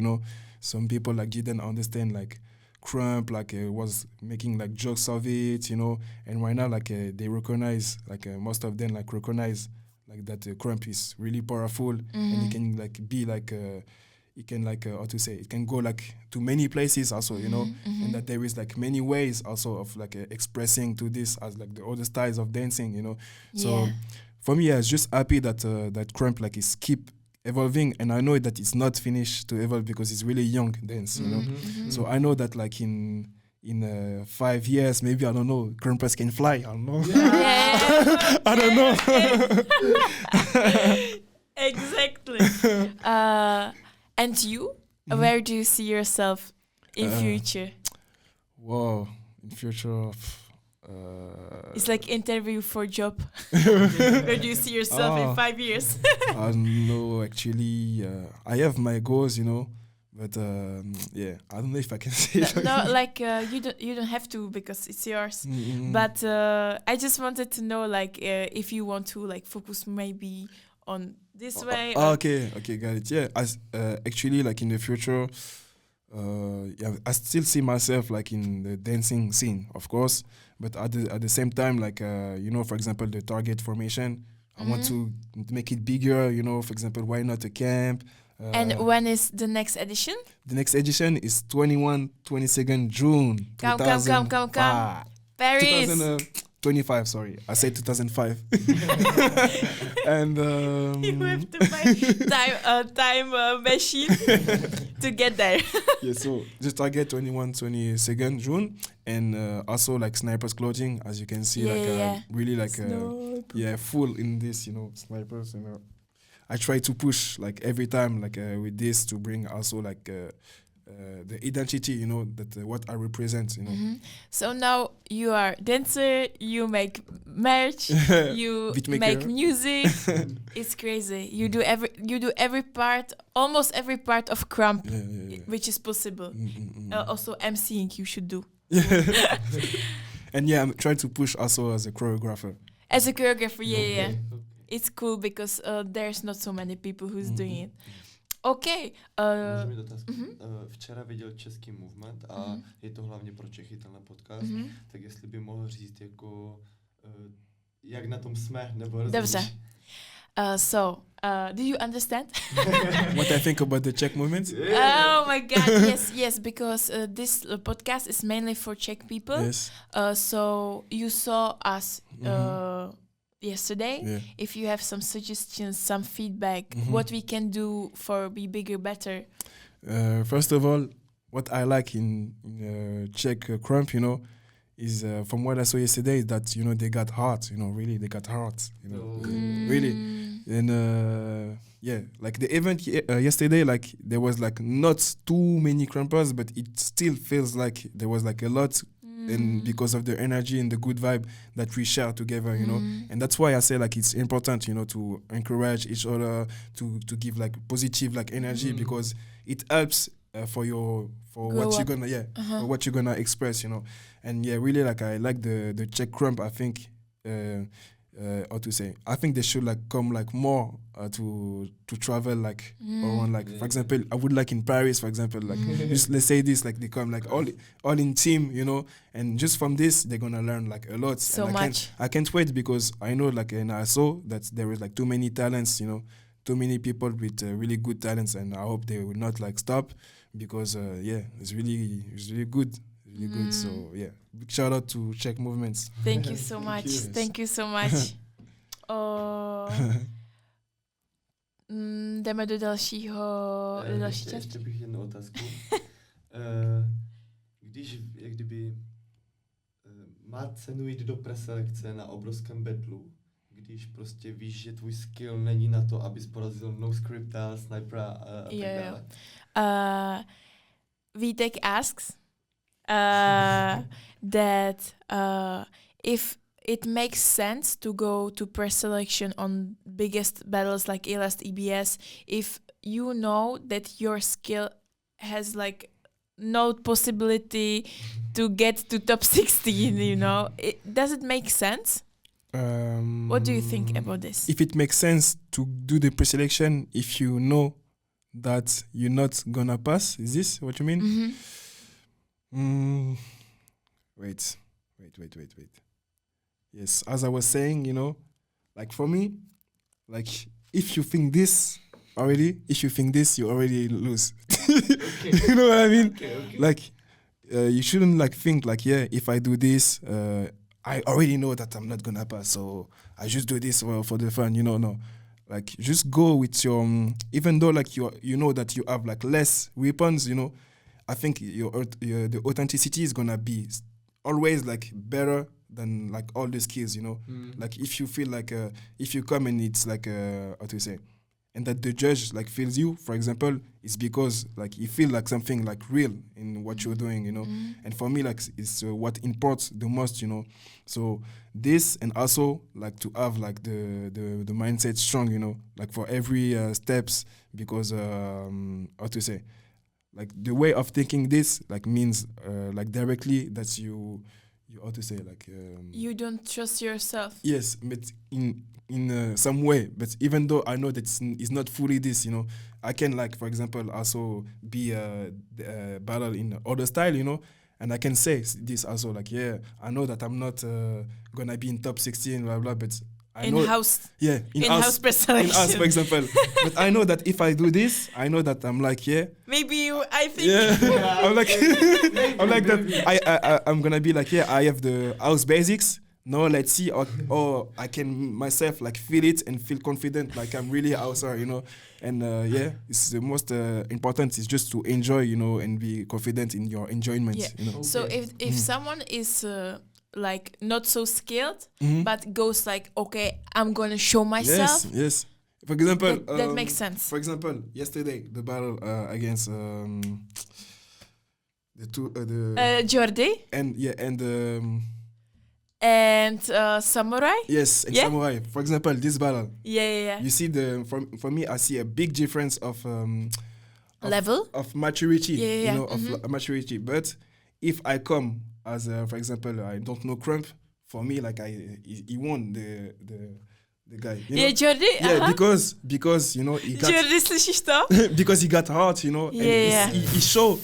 Some people like didn't understand like KRUMP, like was making like jokes of it. And right now like they recognize like most of them like recognize like that KRUMP is really powerful, and it can like be like it can like how to say, it can go like to many places also, and that there is like many ways also of like expressing to this as like the other styles of dancing, So for me, I was just happy that that KRUMP like is keep evolving, and I know that it's not finished to evolve because it's really young dance, So I know that like in 5 years, maybe, I don't know, KRUMPers can fly. I don't know. I don't know. Exactly. And you, where do you see yourself in future? Wow, in future. It's like interview for job. Where do you see yourself in 5 years? I don't know, actually. I have my goals, but yeah, I don't know if I can say it. No, like you don't have to, because it's yours. But I just wanted to know, like, if you want to like focus maybe on this way. Okay, got it. Yeah, as actually like in the future, yeah, I still see myself like in the dancing scene, of course. But at the same time, like for example, the target formation, I want to make it bigger. For example, why not a camp? And when is the next edition? The next edition is 22nd June. Come. Paris. 2025, sorry. I said 2005. And you have to find time machine to get there. Yeah, so just target 22nd June, and also like snipers clothing, as you can see, really like full in this, snipers. I try to push like every time like with this to bring also like the identity, you know, that what I represent, you know. So now you are dancer, you make merch, you Beatmaker. make music. It's crazy. You do every part, almost every part of KRUMP, which is possible. Also emceeing you should do. And yeah, I'm trying to push also as a choreographer. As a choreographer, yeah. It's cool because there's not so many people who's doing it. Okay. Můžu mít otázku? Včera viděl český movement a je to hlavně pro Čechy tenhle podcast, tak jestli by mohl říct jako jak na tom jsme, nebo Dobře. Do you understand? What I think about the Czech movement? Oh my God, yes, because this podcast is mainly for Czech people. Yes. So you saw us yesterday. Yeah. If you have some suggestions, some feedback, what we can do for be bigger, better. First of all, what I like in Czech KRUMP, you know, is from what I saw yesterday is that, you know, they got heart, you know, really they got heart, you know, really. And yeah, like the event yesterday, like there was like not too many KRUMPers, but it still feels like there was like a lot. And because of the energy and the good vibe that we share together, you know, and that's why I say like it's important, you know, to encourage each other, to give like positive like energy because it helps for what you're gonna express, you know, and yeah, really like I like the Czech KRUMP. I think how to say? I think they should like come like more to travel like around like for example I would like in Paris for example like just let's say this like they come like all in team, you know, and just from this they're gonna learn like a lot. So and much. I can't wait because I know like and I saw that there is like too many talents, you know, too many people with really good talents, and I hope they will not like stop because it's really good. Really good. So yeah, big shout out to Czech movements. Thank you so much. Thank you so much. Jdeme do dalšího další části. Ještě bych jednu otázku. Když jak kdyby má cenu jít do preselekce na obrovském battlu, když prostě víš, že tvůj skill není na to, abys porazil no scripta, snipera a tak dále. Vítek asks that if it makes sense to go to pre-selection on biggest battles like ELAST, EBS, if you know that your skill has like no possibility to get to top 16, you know, does it make sense? What do you think about this? If it makes sense to do the pre-selection, if you know that you're not gonna pass, is this what you mean? Wait. Yes, as I was saying, you know, like for me, like if you think this, you already lose. You know what I mean? Okay. Like you shouldn't like think like, yeah, if I do this, I already know that I'm not gonna pass, so I just do this for the fun, you know. No, like just go with your even though like you know that you have like less weapons, you know. I think the authenticity is gonna be always like better than like all the skills, you know. Like if you feel like if you come and it's like how to say, and that the judge like feels you, for example, it's because like you feel like something like real in what you're doing, you know. And for me, like it's what imports the most, you know. So this, and also like to have like the mindset strong, you know, like for every steps, because how to say, like the way of thinking this like means like directly that you how to say like you don't trust yourself. Yes, but in some way. But even though I know that it's not fully this, you know, I can like for example also be battle in other style, you know, and I can say this also like, yeah, I know that I'm not gonna be in top 16 blah blah, but I know in-house. Yeah, in-house pre-selection. In-house, for example. But I know that if I do this, I know that I'm like, yeah. Maybe I think. Yeah. I'm like, I'm like that. I'm gonna be like, yeah, I have the house basics. No, let's see, or I can myself like feel it and feel confident, like I'm really outside, you know. And yeah, it's the most important is just to enjoy, you know, and be confident in your enjoyment. Yeah. You know? So if someone is like not so skilled, but goes like, okay, I'm gonna show myself. Yes. For example, that makes sense. For example, yesterday the battle against the two the Jordi and and Samurai. yes, and Yeah? Samurai. For example, this battle. Yeah. You see for me, I see a big difference of Level. of maturity. Yeah. You know, of maturity. But if I come as for example, I don't know Crump. For me, like he won the guy. You know? Yeah, Jordi. Yeah, because you know he got Jordi, słyszysz to? because he got hard, you know, and Yeah. he showed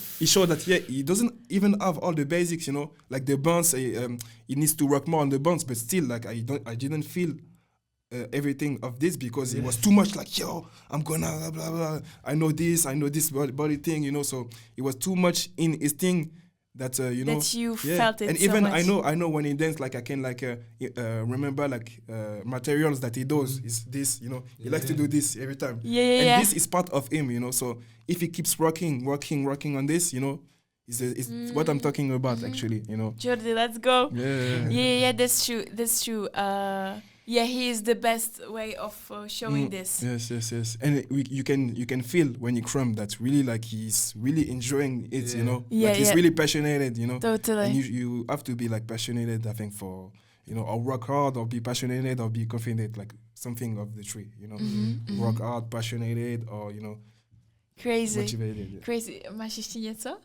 that he doesn't even have all the basics, you know, like the bounce. He needs to work more on the bounce, but still, like I didn't feel everything of this because it was too much. Like, yo, I'm gonna blah blah blah. I know this body thing, you know. So it was too much in his thing that you know. That you felt it and so even much. I know when he dance, like I can like remember like materials that he does. Is this, you know, he likes to do this every time. Yeah. And this is part of him, you know. So if he keeps working on this, you know, is what I'm talking about actually, you know. Jordi, let's go. Yeah. Yeah, that's true. Yeah, he is the best way of showing this. Yes. And you can feel when he crumb that really like he's really enjoying it, you know. Yeah, like he's yeah. really passionate, you know. Totally. And you have to be like passionate, I think, for, you know, or work hard or be passionate or be confident, like something of the three, you know. Work hard, passionate, or, you know, Crazy. motivated. Yeah. Crazy. Masz jeszcze nieco?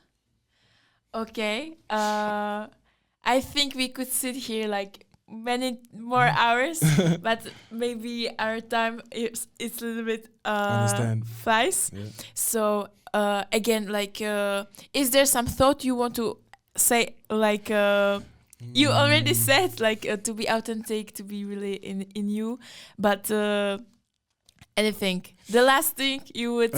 Okay. I think we could sit here like many more hours, but maybe our time is it's a little bit Understand. flies. Yeah. So again, like, is there some thought you want to say? Like, you already said, like, to be authentic, to be really in you, but anything. The last thing you would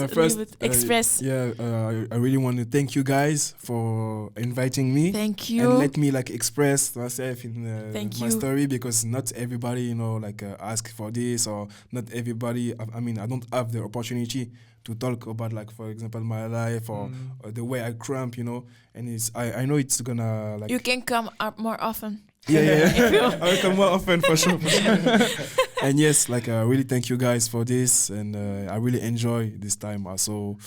express. I really want to thank you guys for inviting me. Thank you. And let me like express myself in Thank my you. story, because not everybody, you know, like ask for this, or not everybody. I mean, I don't have the opportunity to talk about, like, for example, my life or the way I crump, you know. And I know it's gonna like. You can come up more often. Yeah. I will come more often for sure. And yes, like really thank you guys for this, and I really enjoy this time also.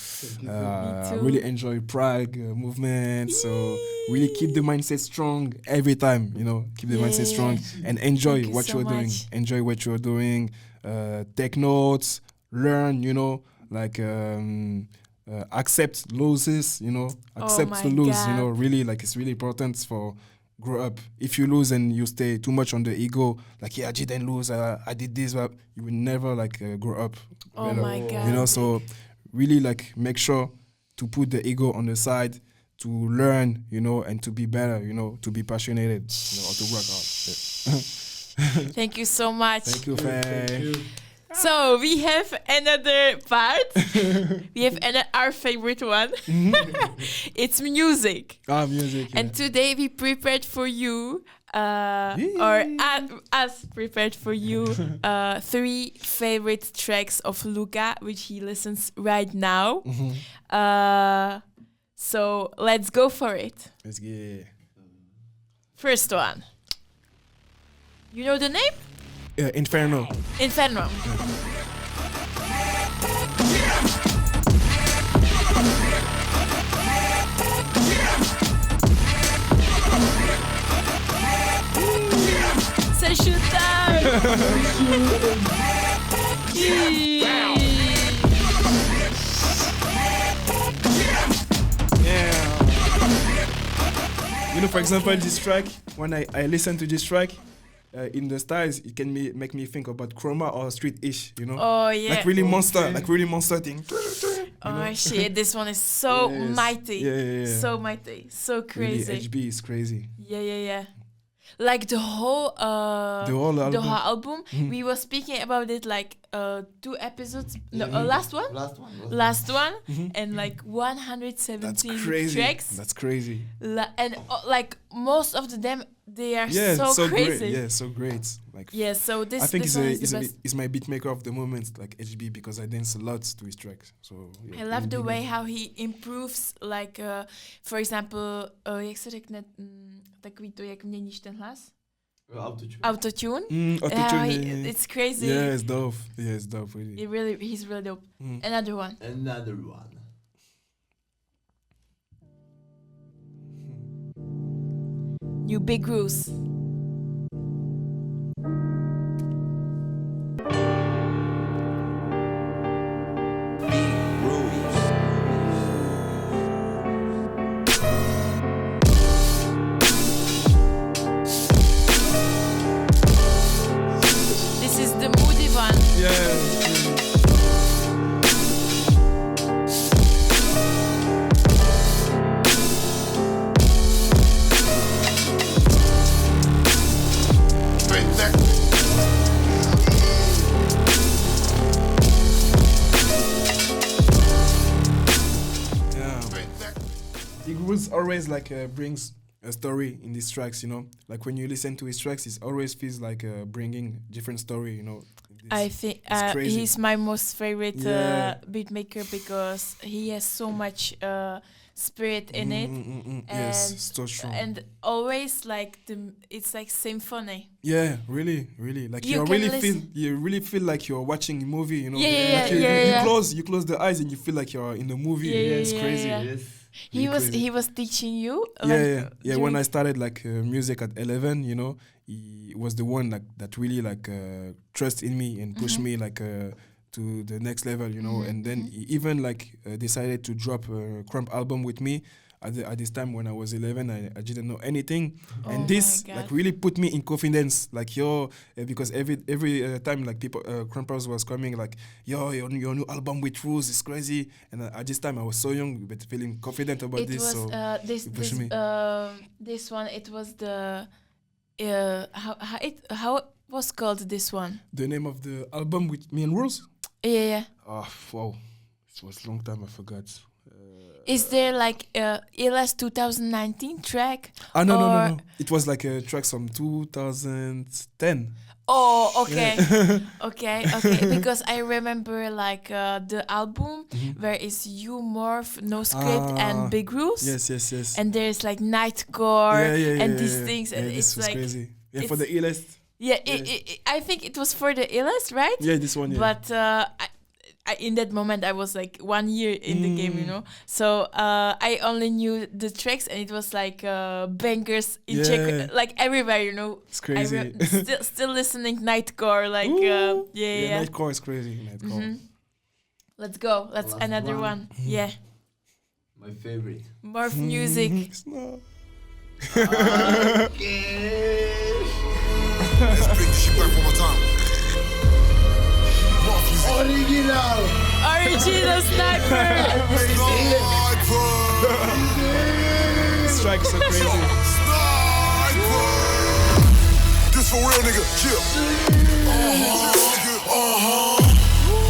I really enjoy Prague movement. So really keep the mindset strong every time, you know. Keep the mindset strong and enjoy Thank you what so you're doing. much. Enjoy what you're doing. Take notes, learn, you know, like accept loses, you know. Accept my to lose, you God. know. Really, like it's really important for grow up. If you lose and you stay too much on the ego, like, yeah, I didn't lose, I did this, but you will never like grow up. Oh my God. You know, so really like make sure to put the ego on the side, to learn, you know, and to be better, you know, to be passionate, you know, or to work hard. Yeah. Thank you so much. Thank you, Faye. So we have another part. We have our favorite one. It's music. Music. Yeah. And today we prepared for you, us prepared for you, 3 favorite tracks of Luca, which he listens right now. So let's go for it. Let's get First one. You know the name? Inferno. Inferno. Session time. You know, for example, this track, when I listen to this track, in the styles, it can make me think about Chroma or Street-ish, you know? Oh yeah. Like really monster thing. Oh shit, this one is so Yes. mighty. Yeah. So mighty. So crazy. Really, HB is crazy. Yeah. Like the whole album. We were speaking about it like 2 episodes. No, last one. Last one, and like 117 That's crazy. tracks. That's crazy. And like most of them, they are Yeah, so crazy. great. Yeah, so great. Like, Yeah, so this I think this one is the best. it's my beat maker of the moment, like HB, because I dance a lot to his tracks. So yeah, I love the really way big how he improves, like, for example, jak se řekne, takový to, jak měníš ten hlas? Autotune. Autotune, Yeah, it's crazy. Yeah, it's dope. Yeah, it's dope, really. He's really dope. Another one. new Big Rules. This is the moody one. Big Rules always like brings a story in these tracks, you know. Like when you listen to his tracks, it always feels like bringing different story, you know. I think it's crazy. he's my most favorite Yeah. beat maker because he has so much spirit in it, Yes, and so strong. and always like it's like symphony. Yeah, really. Like You you can really feel like you're watching a movie, you know. Yeah, Like you close the eyes and you feel like you're in the movie. Yeah, It's yeah, crazy. yeah. Yes. He was teaching you. Yeah. When during- I started like music at 11, you know, he was the one like that really like trust in me and push me like to the next level, you know. And then he even like decided to drop a KRUMP album with me. At this time when I was 11, I didn't know anything, Oh and this my like God. really put me in confidence. Like because every time like people KRUMPers was coming like your new album with Rules is crazy, and at this time I was so young but feeling confident about It this. was So this it pushed this me. this one. It was the how it was called this one. The name of the album with me and Rules. Yeah. Oh wow, it was a long time. I forgot. Is there like Eyex 2019 track? No. It was like a track from 2010. Oh, okay. okay. Because I remember like the album where is You Morph, No Script, and Big Rules. Yes. And there's like Nightcore and these things. And this it's was like, crazy. Yeah, for it's- the E-list. yeah, I think it was for the Eyex, right? Yeah, this one. Yeah. But I, in that moment, I was like 1 year in the game, you know. So I only knew the tracks, and it was like bangers in Yeah. Czech, like everywhere, you know. It's crazy. Still listening Nightcore, like Ooh. yeah. Nightcore is crazy. Nightcore. Let's go. Let's Last another one. one. Yeah, My favorite. Morph music. It's not. Okay. Let's bring this shit back one more time. Original. Original Sniper. Strike so crazy. This for real, nigga. Chill.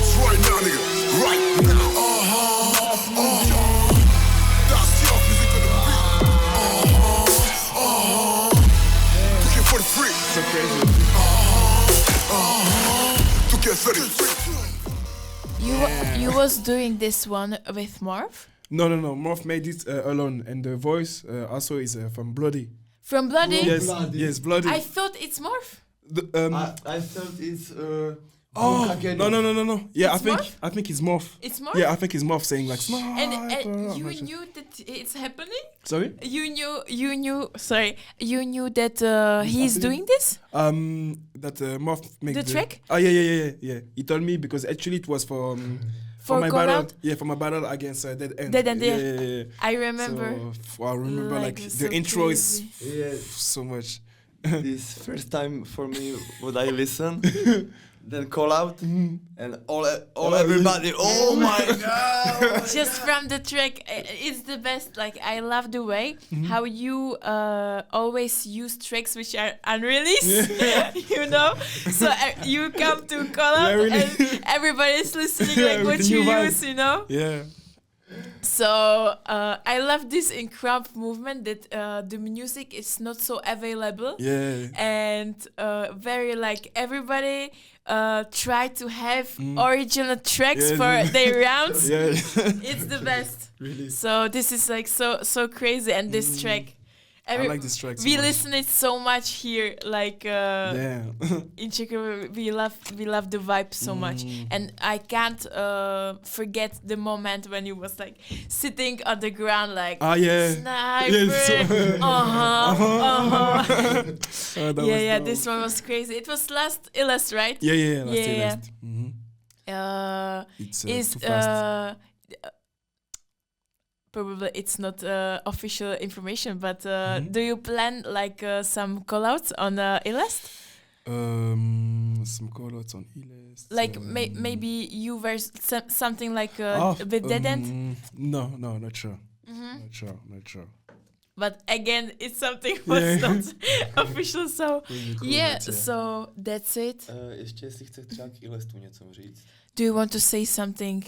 It's right now, nigga. Right now. That's the music of the beat. Cooking for the free. So crazy. To get 30. You was doing this one with Morph No. Morph made it alone, and the voice also is from Bloody. from Bloody. Yes, Bloody. yes, Bloody. I thought it's Morph. I thought it's no. Yeah, It's I think it's Morph. It's Morph. Yeah, I think it's Morph saying like And sniper. you knew that it's happening. Sorry. You knew. Sorry, you knew that he's doing this. That Morph make The track? Oh yeah. He told me because actually it was for For my Call battle. Out? Yeah, for my battle against Dead End. Dead End, yeah. Yeah. I remember. So I remember like it's the so intro is crazy. Yes. so much. This first time for me would I listen, then call out, and all everybody. Oh my god! Just from the track, it's the best. Like I love the way how you always use tracks which are unreleased. you know, so you come to call out, Yeah, really. and everybody's listening Yeah, like with what the you new vibe. use. You know. Yeah. So I love this in KRUMP movement that the music is not so available. Yeah. And very like everybody try to have original tracks Yeah, for their rounds. Yeah. It's the best. Really. So this is like so crazy, and this track. I like this track so we much. listen it so much here, like Yeah. in Czech Republic, we love the vibe so much, and I can't forget the moment when you was like sitting on the ground, like Ah yeah. sniper, Yes. That was Yeah, dope. this one was crazy. It was last Illest, right? Yeah, last Yeah, yeah. list. Mhm. It's Is too fast. probably it's not official information, but Mhm. do you plan like some callouts on Illest? Some callouts on E-list. Like maybe you were something like Oh, a bit dead end. No, not sure. Mhm. Not sure. But again, it's something was Yeah. not official, so Really cool, yeah. that's it. So that's it. Ještě jestli chce třeba k Ilestu něco říct. Do you want to say something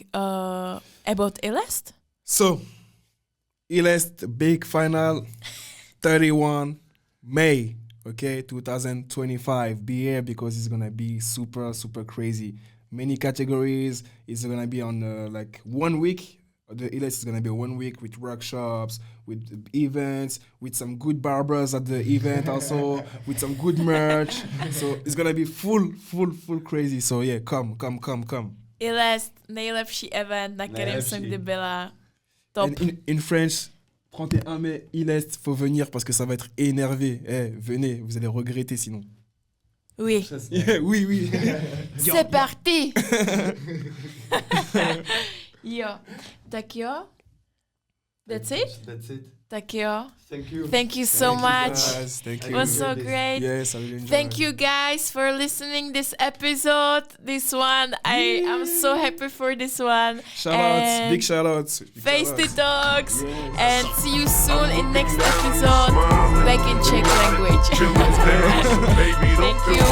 about Illest? So, E-list big final, 31 May, okay, 2025. Be here because it's gonna be super crazy. Many categories. It's gonna be on like 1 week. The E-list is gonna be 1 week with workshops, with events, with some good barbers at the event also, with some good merch. So it's gonna be full crazy. So yeah, come. Illest, nejlepší event, na kterém Nejlepší. jsem kdy byla. Top. And in French, 31 mai, E-list, faut venir parce que ça va être énervé. Venez, vous allez regretter sinon. Oui. Přesně. Yeah, oui. C'est parti! Jo. Tak jo. That's it? That's it. Tak jo. Thank you. Thank you so much. Guys, thank It It you. was so enjoyed this. great. Yes, I really enjoyed Thank you guys for listening this episode. This one, I am so happy for this one. Shoutouts, big shoutouts. Feizty talks. Yes. And see you soon in next episode. Back in Czech language. Feeling things, so baby, don't Thank feel you.